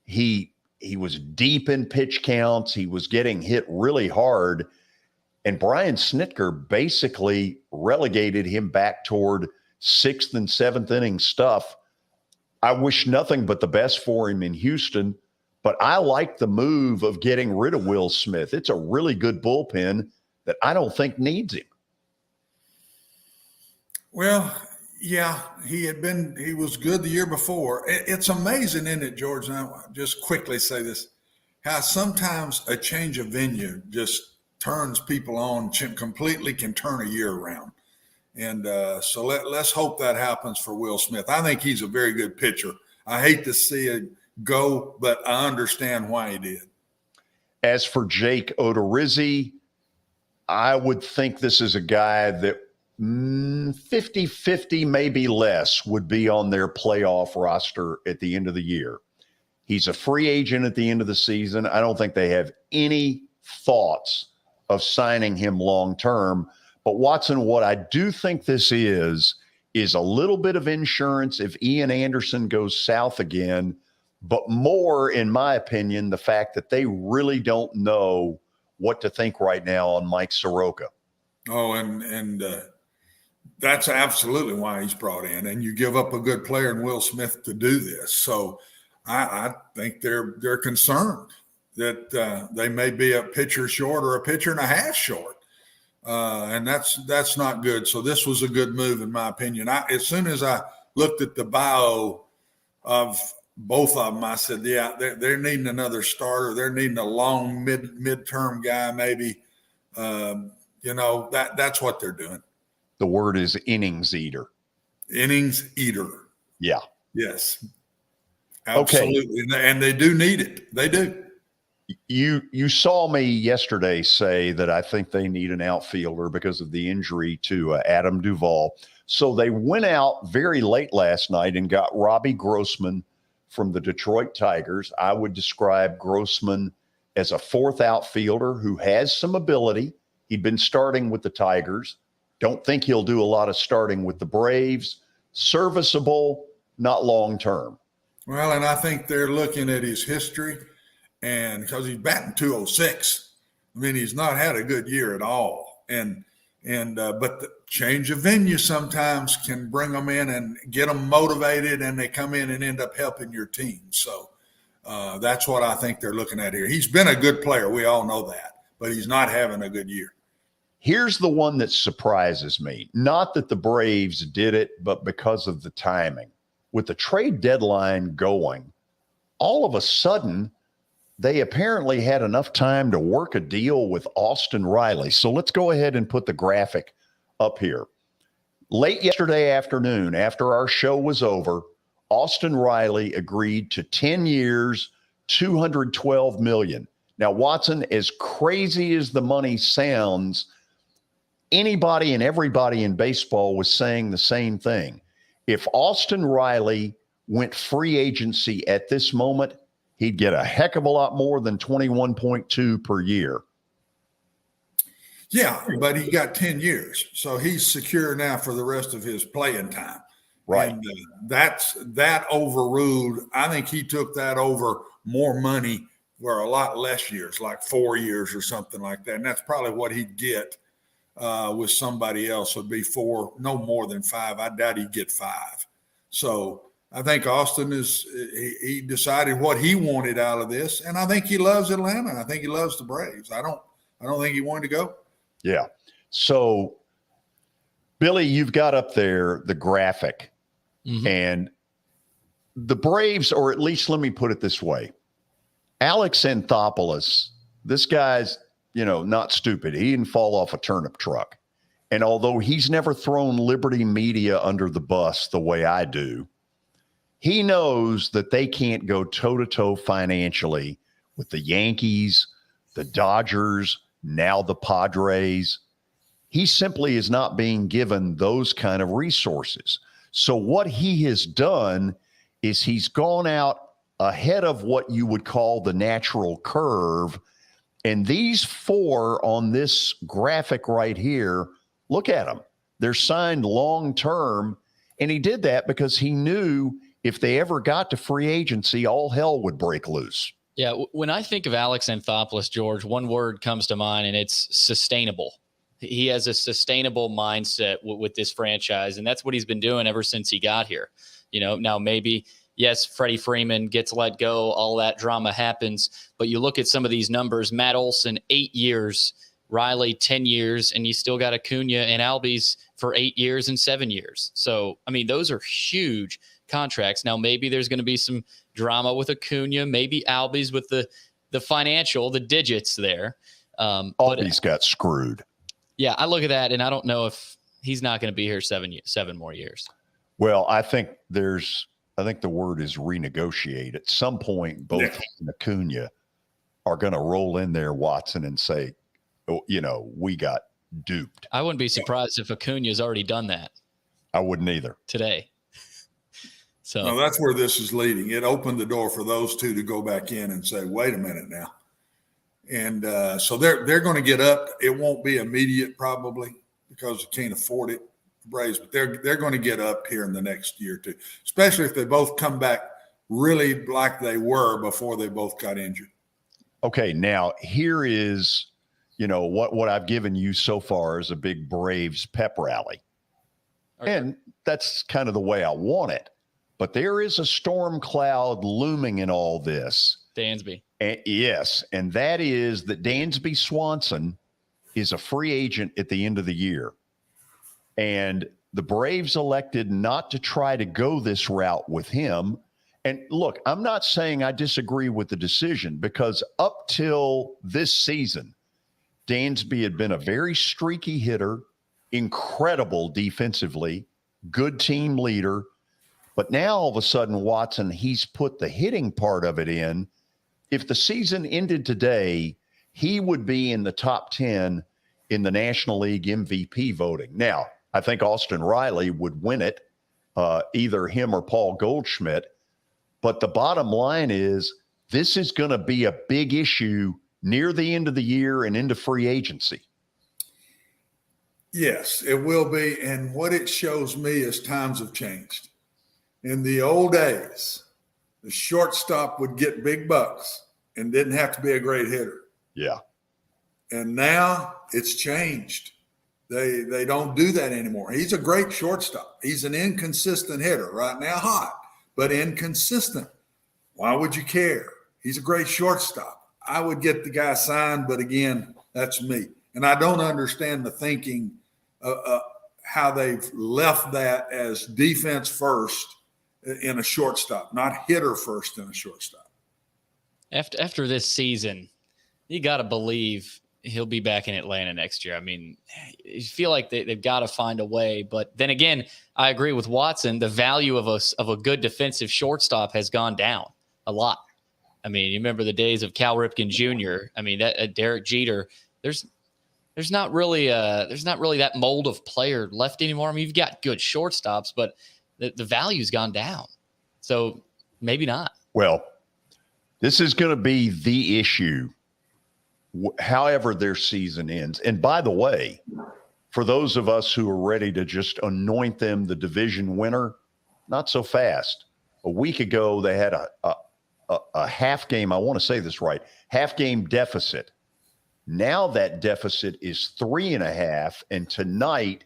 He was deep in pitch counts. He was getting hit really hard. And Brian Snitker basically relegated him back toward 6th and 7th inning stuff. I wish nothing but the best for him in Houston, but I like the move of getting rid of Will Smith. It's a really good bullpen that I don't think needs him. Well, yeah, he was good the year before. It's amazing, isn't it, George? And I'll just quickly say this, how sometimes a change of venue just turns people on, completely can turn a year around. And so let's hope that happens for Will Smith. I think he's a very good pitcher. I hate to see it go, but I understand why he did. As for Jake Odorizzi, I would think this is a guy that 50-50, maybe less, would be on their playoff roster at the end of the year. He's a free agent at the end of the season. I don't think they have any thoughts of signing him long-term. But Watson, what I do think this is a little bit of insurance if Ian Anderson goes south again, but more, in my opinion, the fact that they really don't know what to think right now on Mike Soroka. Oh, and that's absolutely why he's brought in. And you give up a good player in Will Smith to do this. So I think they're concerned that they may be a pitcher short or a pitcher and a half short. And that's not good. So this was a good move, in my opinion. As soon as I looked at the bio of both of them, I said, yeah, they're needing another starter. They're needing a long midterm guy, maybe. That's what they're doing. The word is innings eater. Innings eater. Yeah. Yes. Absolutely. Okay. And they do need it. They do. You saw me yesterday say that I think they need an outfielder because of the injury to Adam Duvall. So they went out very late last night and got Robbie Grossman from the Detroit Tigers. I would describe Grossman as a fourth outfielder who has some ability. He'd been starting with the Tigers. Don't think he'll do a lot of starting with the Braves. Serviceable, not long-term. Well, and I think they're looking at his history, and because he's batting .206, I mean, he's not had a good year at all. But the change of venue sometimes can bring them in and get them motivated, and they come in and end up helping your team. So that's what I think they're looking at here. He's been a good player. We all know that, but he's not having a good year. Here's the one that surprises me. Not that the Braves did it, but because of the timing. With the trade deadline going, all of a sudden, they apparently had enough time to work a deal with Austin Riley. So let's go ahead and put the graphic up here. Late yesterday afternoon, after our show was over, Austin Riley agreed to 10 years, $212 million. Now, Watson, as crazy as the money sounds, anybody and everybody in baseball was saying the same thing. If Austin Riley went free agency at this moment, he'd get a heck of a lot more than 21.2 per year. Yeah, but he got 10 years. So he's secure now for the rest of his playing time. Right. And that overruled. I think he took that over more money for a lot less years, like 4 years or something like that. And that's probably what he'd get with somebody else would be 4, no more than 5. I doubt he'd get 5. So I think Austin he decided what he wanted out of this, and I think he loves Atlanta. I think he loves the Braves. I don't think he wanted to go. Yeah. So, Billy, you've got up there the graphic, and the Braves, or at least let me put it this way, Alex Anthopoulos, this guy's, not stupid. He didn't fall off a turnip truck. And although he's never thrown Liberty Media under the bus the way I do, he knows that they can't go toe-to-toe financially with the Yankees, the Dodgers, now the Padres. He simply is not being given those kind of resources. So what he has done is he's gone out ahead of what you would call the natural curve. And these 4 on this graphic right here, look at them. They're signed long-term. And he did that because he knew if they ever got to free agency, all hell would break loose. Yeah, when I think of Alex Anthopoulos, George, one word comes to mind, and it's sustainable. He has a sustainable mindset with this franchise, and that's what he's been doing ever since he got here. Now maybe, yes, Freddie Freeman gets let go, all that drama happens, but you look at some of these numbers, Matt Olson, 8 years, Riley, 10 years, and you still got Acuna and Albies for 8 years and 7 years. So, I mean, those are huge contracts. Now, maybe there's going to be some drama with Acuna, maybe Albies with the financial, the digits there. Albies got screwed. Yeah, I look at that, and I don't know if he's not going to be here 7 more years. Well, I think the word is renegotiate. At some point, both he and Acuna are going to roll in there, Watson, and say, we got duped. I wouldn't be surprised if Acuna's already done that. I wouldn't either. Today. So no, that's where this is leading. It opened the door for those two to go back in and say, wait a minute now. And so they're going to get up. It won't be immediate probably because you can't afford it, Braves, but they're going to get up here in the next year or two, especially if they both come back really like they were before they both got injured. Okay, now here is, what I've given you so far is a big Braves pep rally. Okay. And that's kind of the way I want it. But there is a storm cloud looming in all this. Dansby. Yes, and that is that Dansby Swanson is a free agent at the end of the year. And the Braves elected not to try to go this route with him. And look, I'm not saying I disagree with the decision because up till this season, Dansby had been a very streaky hitter, incredible defensively, good team leader. But now all of a sudden, Watson, he's put the hitting part of it in. If the season ended today, he would be in the top 10 in the National League MVP voting. Now, I think Austin Riley would win it, either him or Paul Goldschmidt. But the bottom line is this is going to be a big issue near the end of the year and into free agency. Yes, it will be. And what it shows me is times have changed. In the old days, the shortstop would get big bucks and didn't have to be a great hitter. Yeah. And now it's changed. They don't do that anymore. He's a great shortstop. He's an inconsistent hitter right now, hot, but inconsistent. Why would you care? He's a great shortstop. I would get the guy signed, but again, that's me. And I don't understand the thinking how they've left that as defense first in a shortstop, not hitter first in a shortstop. After this season, you got to believe he'll be back in Atlanta next year. I mean, you feel like they've got to find a way. But then again, I agree with Watson. The value of a good defensive shortstop has gone down a lot. I mean, you remember the days of Cal Ripken Jr. I mean, that Derek Jeter. There's not really that mold of player left anymore. I mean, you've got good shortstops, but the value's gone down. So maybe not. Well, this is going to be the issue however their season ends. And by the way, for those of us who are ready to just anoint them the division winner, not so fast. A week ago, they had a half game, I want to say this right, half game deficit. Now that deficit is 3.5. And tonight,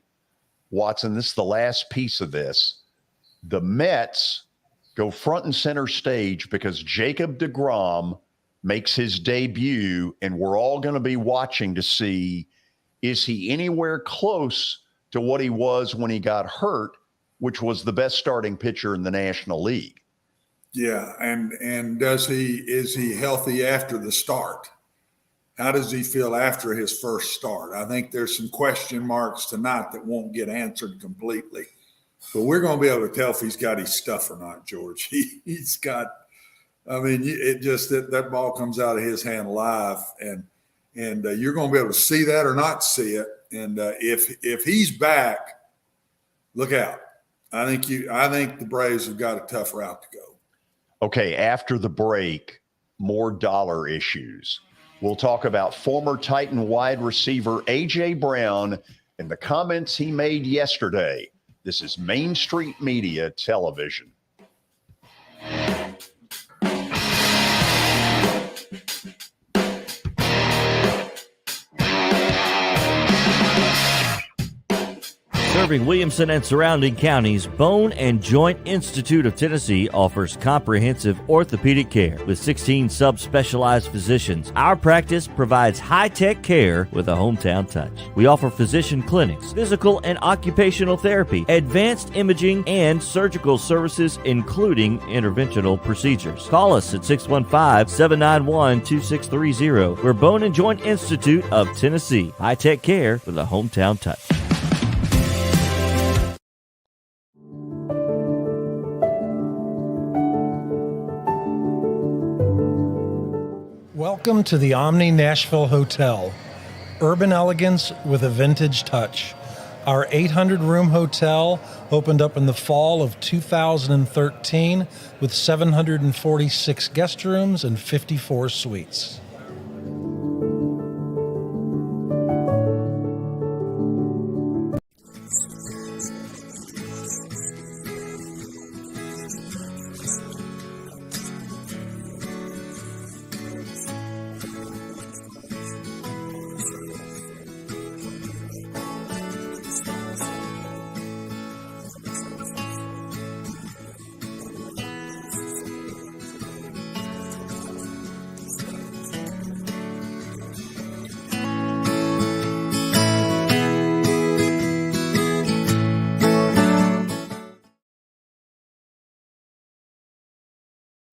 Watson, this is the last piece of this. The Mets go front and center stage because Jacob deGrom makes his debut, and we're all going to be watching to see, is he anywhere close to what he was when he got hurt, which was the best starting pitcher in the National League? Yeah, and is he healthy after the start? How does he feel after his first start? I think there's some question marks tonight that won't get answered completely. But we're going to be able to tell if he's got his stuff or not, George. He's got – I mean, it just that ball comes out of his hand live, and you're going to be able to see that or not see it. And if he's back, look out. I think the Braves have got a tough route to go. Okay, after the break, more dollar issues. We'll talk about former Titan wide receiver A.J. Brown and the comments he made yesterday. This is Main Street Media Television. Serving Williamson and surrounding counties, Bone and Joint Institute of Tennessee offers comprehensive orthopedic care with 16 subspecialized physicians. Our practice provides high-tech care with a hometown touch. We offer physician clinics, physical and occupational therapy, advanced imaging, and surgical services, including interventional procedures. Call us at 615-791-2630. We're Bone and Joint Institute of Tennessee. High-tech care with a hometown touch. Welcome to the Omni Nashville Hotel, urban elegance with a vintage touch. Our 800-room hotel opened up in the fall of 2013 with 746 guest rooms and 54 suites.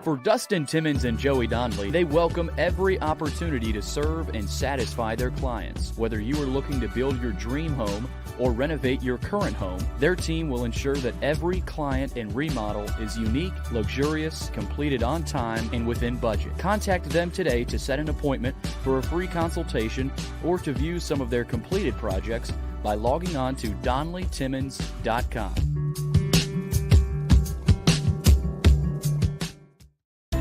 For Dustin Timmons and Joey Donnelly, they welcome every opportunity to serve and satisfy their clients. Whether you are looking to build your dream home or renovate your current home, their team will ensure that every client and remodel is unique, luxurious, completed on time, and within budget. Contact them today to set an appointment for a free consultation or to view some of their completed projects by logging on to DonnellyTimmons.com.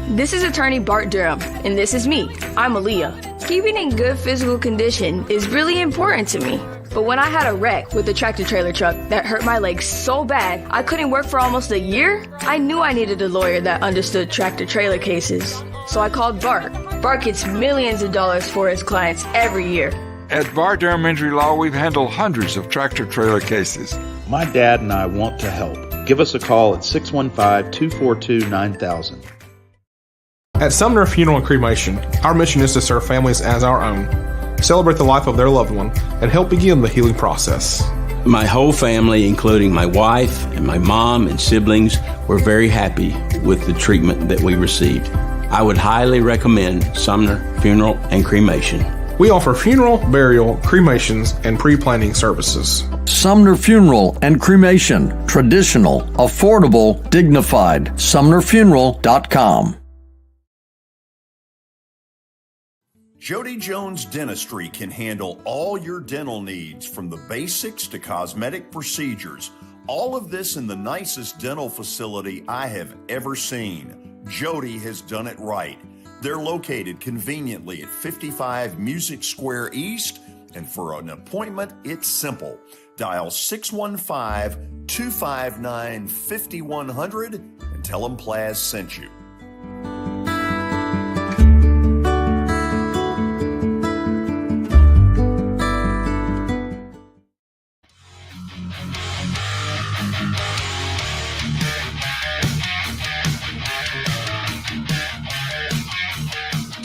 This is attorney Bart Durham, and this is me. I'm Aaliyah. Keeping in good physical condition is really important to me. But when I had a wreck with a tractor-trailer truck that hurt my legs so bad I couldn't work for almost a year, I knew I needed a lawyer that understood tractor-trailer cases. So I called Bart. Bart gets millions of dollars for his clients every year. At Bart Durham Injury Law, we've handled hundreds of tractor-trailer cases. My dad and I want to help. Give us a call at 615-242-9000. At Sumner Funeral and Cremation, our mission is to serve families as our own, celebrate the life of their loved one, and help begin the healing process. My whole family, including my wife and my mom and siblings, were very happy with the treatment that we received. I would highly recommend Sumner Funeral and Cremation. We offer funeral, burial, cremations, and pre-planning services. Sumner Funeral and Cremation. Traditional, affordable, dignified. SumnerFuneral.com. Jody Jones Dentistry can handle all your dental needs, from the basics to cosmetic procedures. All of this in the nicest dental facility I have ever seen. Jody has done it right. They're located conveniently at 55 Music Square East, and for an appointment, it's simple. Dial 615-259-5100 and tell them Plaz sent you.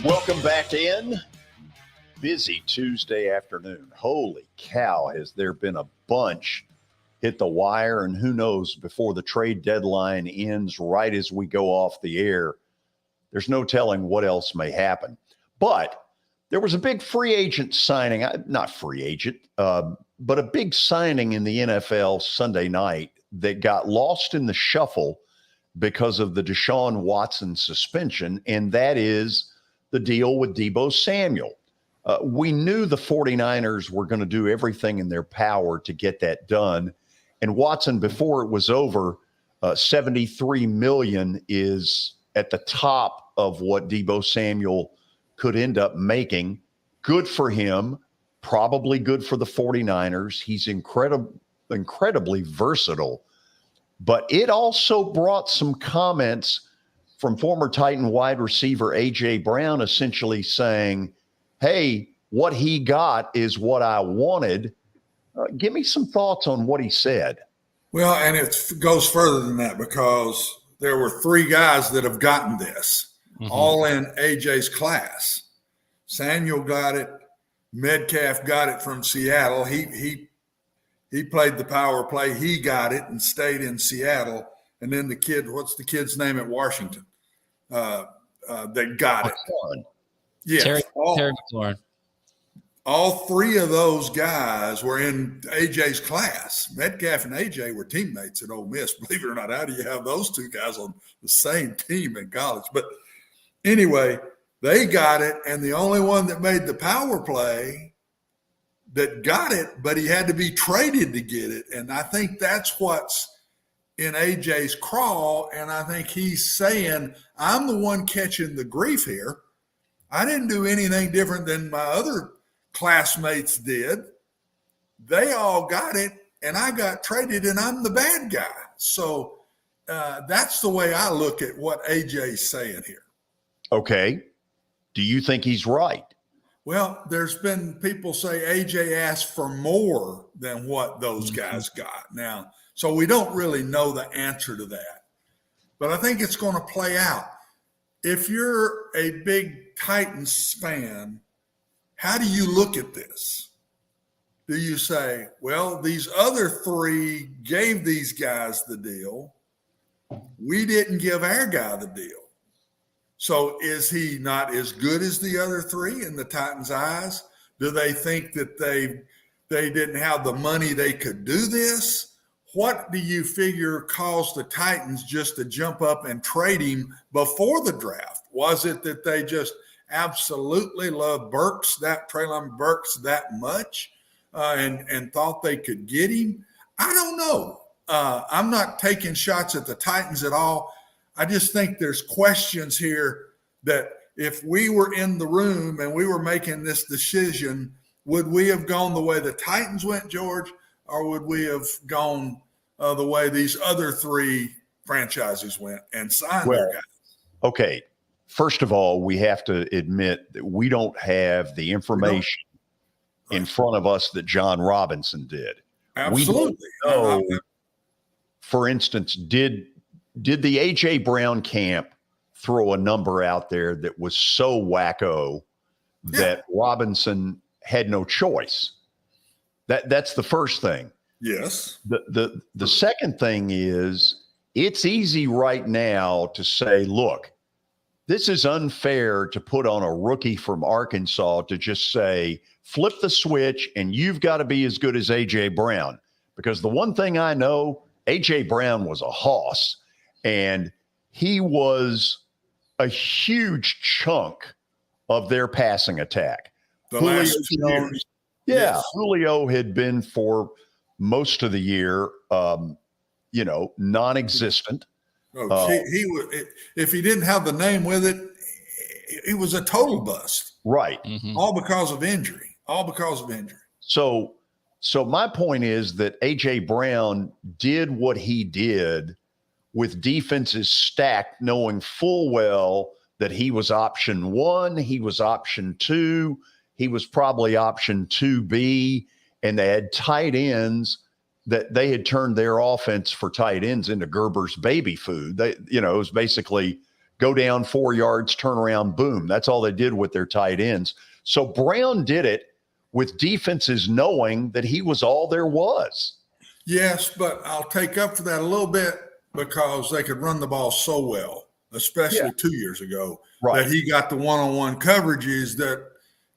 Welcome back in. Busy Tuesday afternoon. Holy cow, has there been a bunch hit the wire, and who knows, before the trade deadline ends, right as we go off the air, there's no telling what else may happen. But there was a big free agent signing, not free agent, but a big signing in the NFL Sunday night that got lost in the shuffle because of the Deshaun Watson suspension, and that is the deal with Deebo Samuel. We knew the 49ers were going to do everything in their power to get that done. And Watson, before it was over, $73 million is at the top of what Deebo Samuel could end up making. Good for him, probably good for the 49ers. He's incredibly versatile. But it also brought some comments from former Titan wide receiver A.J. Brown, essentially saying, hey, what he got is what I wanted. Give me some thoughts on what he said. Well, and it goes further than that, because there were 3 guys that have gotten this, all in AJ's class. Samuel got it. Metcalf got it from Seattle. He played the power play. He got it and stayed in Seattle. And then the kid, what's the kid's name at Washington? That got it. Yes. Terry McLaurin. All 3 of those guys were in AJ's class. Metcalf and AJ were teammates at Ole Miss. Believe it or not, how do you have those 2 guys on the same team in college? But anyway, they got it, and the only one that made the power play that got it, but he had to be traded to get it. And I think that's what's in AJ's crawl, and I think he's saying, I'm the one catching the grief here. I didn't do anything different than my other classmates did. They all got it, and I got traded, and I'm the bad guy. So that's the way I look at what AJ's saying here. Okay. Do you think he's right? Well, there's been people say AJ asked for more than what those guys got. Now, so we don't really know the answer to that. But I think it's going to play out. If you're a big Titans fan, how do you look at this? Do you say, well, these other 3 gave these guys the deal. We didn't give our guy the deal. So is he not as good as the other 3 in the Titans' eyes? Do they think that they didn't have the money they could do this? What do you figure caused the Titans just to jump up and trade him before the draft? Was it that they just absolutely loved Treylon Burks that much and thought they could get him? I don't know. I'm not taking shots at the Titans at all. I just think there's questions here that if we were in the room and we were making this decision, would we have gone the way the Titans went, George, or would we have gone the way these other 3 franchises went and signed their guys? Okay. First of all, we have to admit that we don't have the information in front of us that John Robinson did. Absolutely. We don't know, for instance, did the A.J. Brown camp throw a number out there that was so wacko that Robinson had no choice? That's the first thing. Yes. The second thing is, it's easy right now to say, look, this is unfair to put on a rookie from Arkansas to just say, flip the switch and you've got to be as good as A.J. Brown. Because the one thing I know, A.J. Brown was a hoss. And he was a huge chunk of their passing attack. Last 2 years. Yeah, Yes. Julio had been for most of the year, non-existent. He would, if he didn't have the name with it, he was a total bust. Right. All because of injury. So my point is that A.J. Brown did what he did with defenses stacked, knowing full well that he was option 1, he was option 2, he was probably option 2B, and they had tight ends that they had turned their offense for tight ends into Gerber's baby food. It was basically go down 4 yards, turn around, boom. That's all they did with their tight ends. So Brown did it with defenses knowing that he was all there was. Yes, but I'll take up for that a little bit because they could run the ball so well, especially 2 years ago, that he got the one-on-one coverages that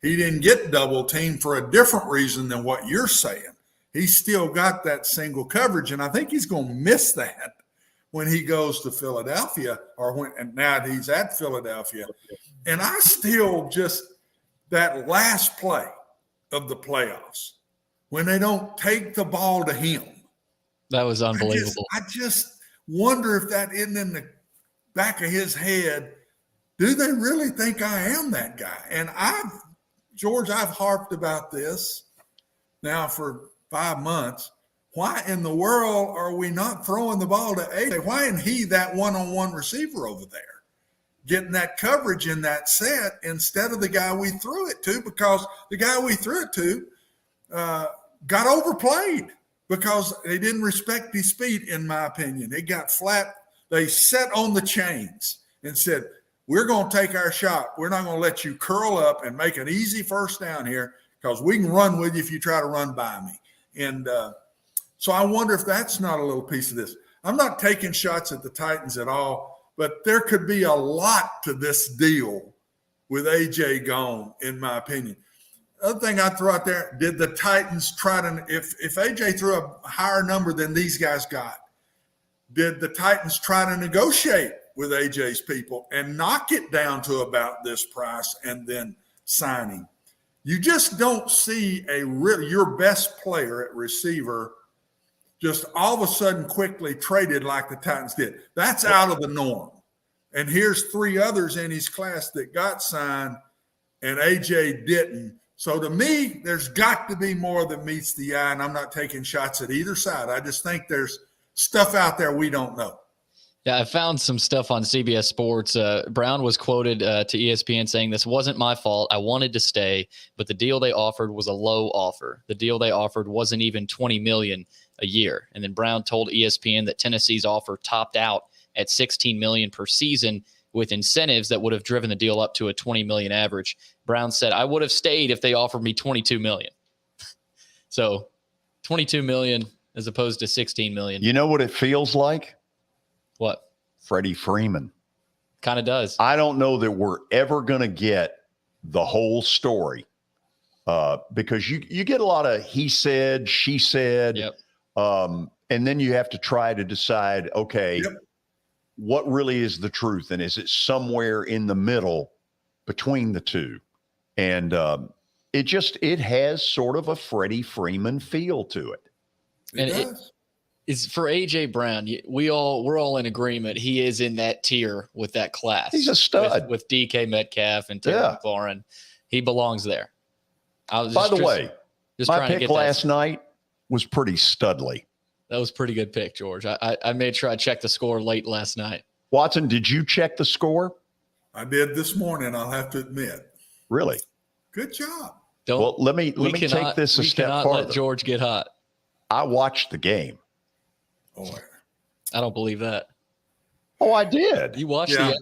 he didn't get double teamed for a different reason than what you're saying. He still got that single coverage, and I think he's going to miss that when he goes to Philadelphia and now he's at Philadelphia. And I still that last play of the playoffs, when they don't take the ball to him. That was unbelievable. I just wonder if that isn't in back of his head, do they really think I am that guy? And George, I've harped about this now for 5 months. Why in the world are we not throwing the ball to AJ? Why isn't he that one-on-one receiver over there, getting that coverage in that set instead of the guy we threw it to? Because the guy we threw it to got overplayed because they didn't respect his speed, in my opinion. They got flat. They sat on the chains and said, we're going to take our shot. We're not going to let you curl up and make an easy first down here because we can run with you if you try to run by me. And so I wonder if that's not a little piece of this. I'm not taking shots at the Titans at all, but there could be a lot to this deal with AJ gone, in my opinion. Other thing I'd throw out there, did the Titans try to – if AJ threw a higher number than these guys got, did the Titans try to negotiate with AJ's people and knock it down to about this price and then sign him? You just don't see your best player at receiver just all of a sudden quickly traded like the Titans did. That's out of the norm. And here's 3 others in his class that got signed and AJ didn't. So to me, there's got to be more than meets the eye, and I'm not taking shots at either side. I just think there's stuff out there we don't know. Yeah, I found some stuff on CBS Sports. Brown was quoted to ESPN saying, "This wasn't my fault. I wanted to stay, but the deal they offered was a low offer. The deal they offered wasn't even $20 million a year." And then Brown told ESPN that Tennessee's offer topped out at $16 million per season with incentives that would have driven the deal up to a $20 million average. Brown said, "I would have stayed if they offered me $22 million." So $22 million as opposed to $16 million. You know what it feels like? What? Freddie Freeman. Kind of does. I don't know that we're ever going to get the whole story because you get a lot of he said, she said, and then you have to try to decide, okay, what really is the truth? And is it somewhere in the middle between the two? And it has sort of a Freddie Freeman feel to it. And it is for AJ Brown. We're all in agreement. He is in that tier with that class. He's a stud with DK Metcalf and Terry McLaurin. He belongs there. By the way, my pick last night was pretty studly. That was a pretty good pick, George. I made sure I checked the score late last night. Watson, did you check the score? I did this morning, I'll have to admit. Really? Good job. Well, let me take this a step farther. Let George get hot. I watched the game. Oh, I don't believe that. Oh, I did. You watched the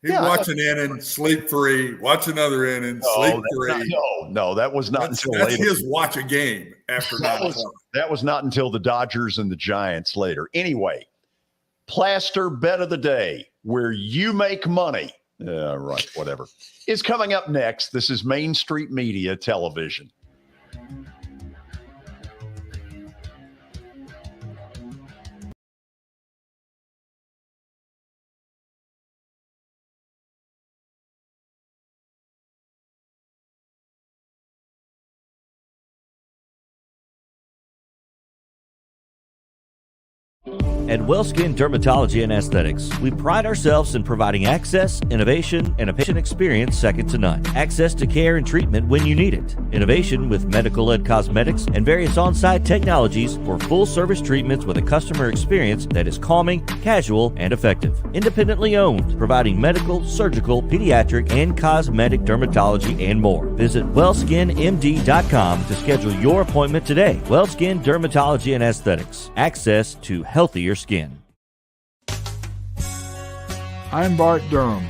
He'd watch an inning, sleep 3, watch another inning, sleep 3. No, that was not until that's later. His watch a game after 9 o'clock. That was not until the Dodgers and the Giants later. Anyway, Plaster Bet of the Day, where you make money. Right, whatever. Is coming up next. This is Main Street Media Television. At WellSkin Dermatology and Aesthetics, we pride ourselves in providing access, innovation, and a patient experience second to none. Access to care and treatment when you need it. Innovation with medical-led cosmetics and various on-site technologies for full-service treatments with a customer experience that is calming, casual, and effective. Independently owned, providing medical, surgical, pediatric, and cosmetic dermatology and more. Visit WellSkinMD.com to schedule your appointment today. WellSkin Dermatology and Aesthetics. Access to healthier skin. I'm Bart Durham.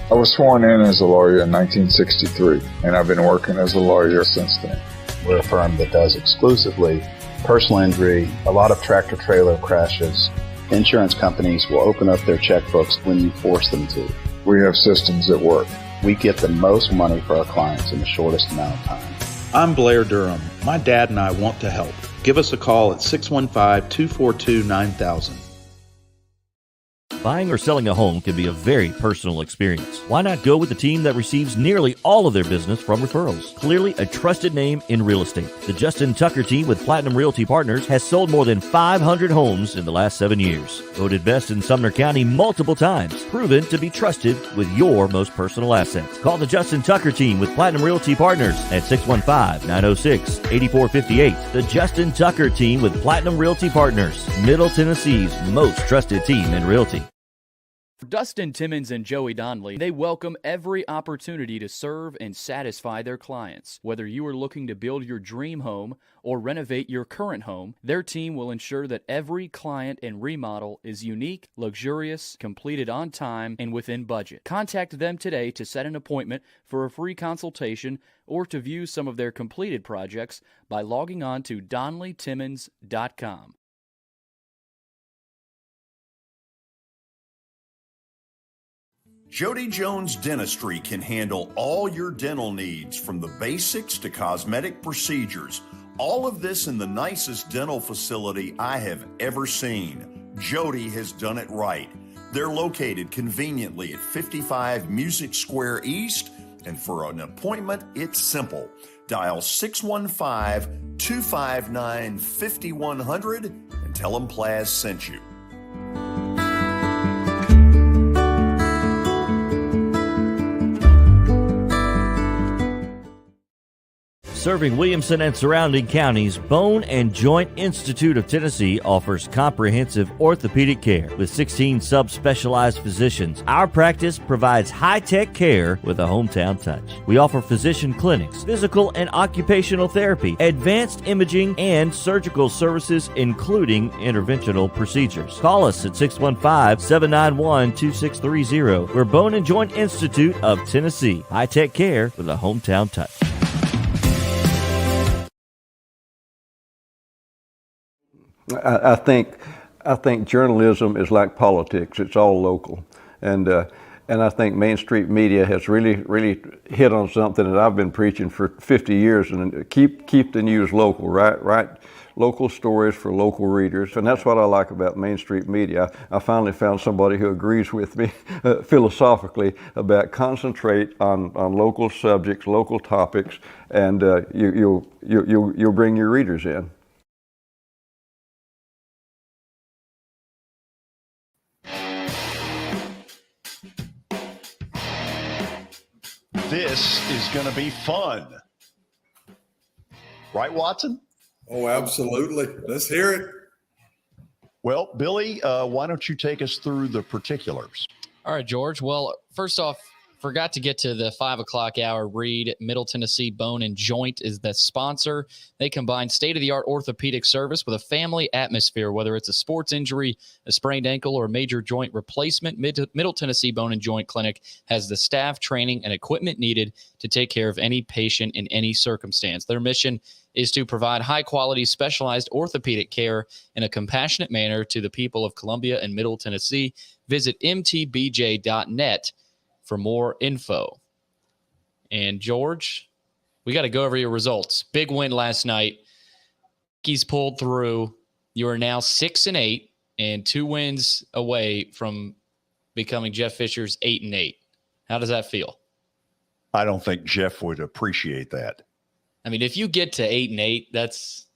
I was sworn in as a lawyer in 1963, and I've been working as a lawyer since then. We're a firm that does exclusively personal injury, a lot of tractor-trailer crashes. Insurance companies will open up their checkbooks when you force them to. We have systems that work. We get the most money for our clients in the shortest amount of time. I'm Blair Durham. My dad and I want to help. Give us a call at 615-242-9000. Buying or selling a home can be a very personal experience. Why not go with the team that receives nearly all of their business from referrals? Clearly a trusted name in real estate. The Justin Tucker team with Platinum Realty Partners has sold more than 500 homes in the last 7 years. Voted best in Sumner County multiple times. Proven to be trusted with your most personal assets. Call the Justin Tucker team with Platinum Realty Partners at 615-906-8458. The Justin Tucker team with Platinum Realty Partners, Middle Tennessee's most trusted team in realty. Dustin Timmons and Joey Donnelly, they welcome every opportunity to serve and satisfy their clients. Whether you are looking to build your dream home or renovate your current home, their team will ensure that every client and remodel is unique, luxurious, completed on time, and within budget. Contact them today to set an appointment for a free consultation or to view some of their completed projects by logging on to DonnellyTimmons.com. Jody Jones Dentistry can handle all your dental needs, from the basics to cosmetic procedures. All of this in the nicest dental facility I have ever seen. Jody has done it right. They're located conveniently at 55 Music Square East, and for an appointment, it's simple. Dial 615-259-5100 and tell them Plaz sent you. Serving Williamson and surrounding counties, Bone and Joint Institute of Tennessee offers comprehensive orthopedic care with 16 subspecialized physicians. Our practice provides high-tech care with a hometown touch. We offer physician clinics, physical and occupational therapy, advanced imaging, and surgical services, including interventional procedures. Call us at 615-791-2630. We're Bone and Joint Institute of Tennessee. High-tech care with a hometown touch. I think journalism is like politics. It's all local, and I think Main Street media has really hit on something that I've been preaching for 50 years. And keep the news local, right? Local stories for local readers, and that's what I like about Main Street media. I finally found somebody who agrees with me philosophically about concentrate on local subjects, local topics, and you'll bring your readers in. This is going to be fun. Right, Watson? Oh, absolutely. Let's hear it. Well, Billy, why don't you take us through the particulars? All right, George. Well, first off, forgot to get to the 5 o'clock hour read. Middle Tennessee Bone and Joint is the sponsor. They combine state-of-the-art orthopedic service with a family atmosphere, whether it's a sports injury, a sprained ankle, or a major joint replacement. Middle Tennessee Bone and Joint Clinic has the staff, training, and equipment needed to take care of any patient in any circumstance. Their mission is to provide high-quality, specialized orthopedic care in a compassionate manner to the people of Columbia and Middle Tennessee. Visit mtbj.net for more info. And George, we got to go over your results. Big win last night. He's pulled through. You are now 6-8 and 2 wins away from becoming Jeff Fisher's 8-8. How does that feel? I don't think Jeff would appreciate that. I mean, if you get to 8-8, that's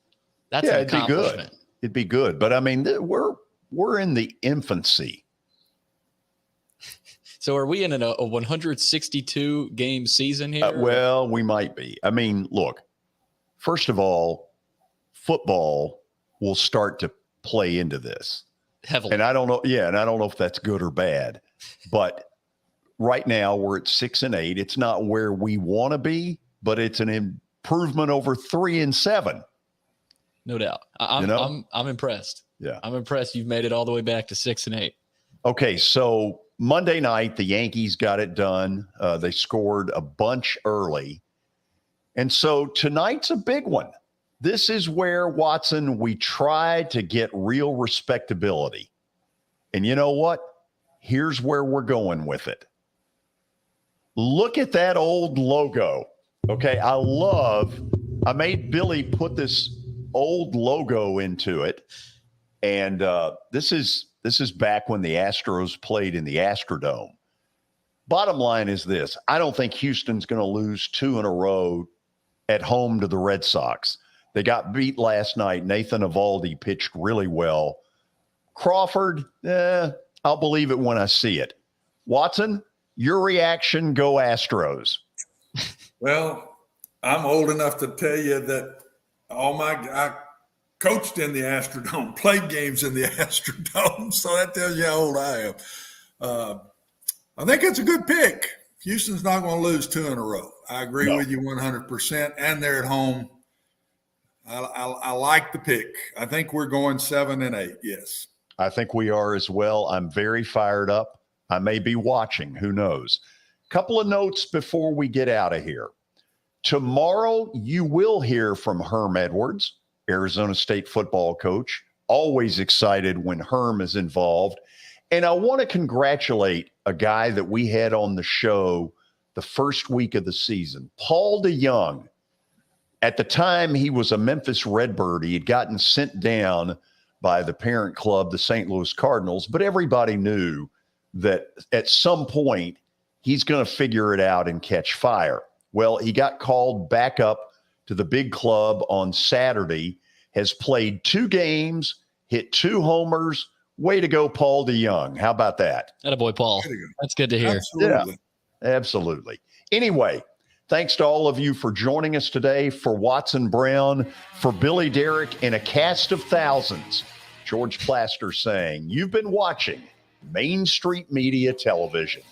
an accomplishment. It'd be good. It'd be good. But I mean, we're in the infancy. So are we in a 162 game season here? Well, we might be. I mean, look, first of all, football will start to play into this heavily. And I don't know. Yeah. And I don't know if that's good or bad, but right now we're at 6-8. It's not where we want to be, but it's an improvement over 3-7. No doubt. I'm impressed. Yeah. I'm impressed. You've made it all the way back to 6-8. Okay. So Monday night, the Yankees got it done. They scored a bunch early. And so tonight's a big one. This is where, Watson, we try to get real respectability. And you know what? Here's where we're going with it. Look at that old logo. Okay, I made Billy put this old logo into it. And this is back when the Astros played in the Astrodome. Bottom line is this. I don't think Houston's going to lose 2 in a row at home to the Red Sox. They got beat last night. Nathan Eovaldi pitched really well. Crawford, I'll believe it when I see it. Watson, your reaction, go Astros. Well, I'm old enough to tell you that I coached in the Astrodome, played games in the Astrodome, so that tells you how old I am. I think it's a good pick. Houston's not going to lose 2 in a row. I agree with you 100%, and they're at home. I like the pick. I think we're going 7 and 8, yes. I think we are as well. I'm very fired up. I may be watching. Who knows? Couple of notes before we get out of here. Tomorrow, you will hear from Herm Edwards, Arizona State football coach. Always excited when Herm is involved. And I want to congratulate a guy that we had on the show the first week of the season, Paul DeYoung. At the time, he was a Memphis Redbird. He had gotten sent down by the parent club, the St. Louis Cardinals, but everybody knew that at some point he's going to figure it out and catch fire. Well, he got called back up to the big club on Saturday, has played 2 games, hit 2 homers. Way to go, Paul DeYoung. How about that? Attaboy, Paul. That's good to hear. Absolutely. Yeah, absolutely. Anyway, thanks to all of you for joining us today. For Watson Brown, for Billy Derrick, and a cast of thousands, George Plaster saying, you've been watching Main Street Media Television.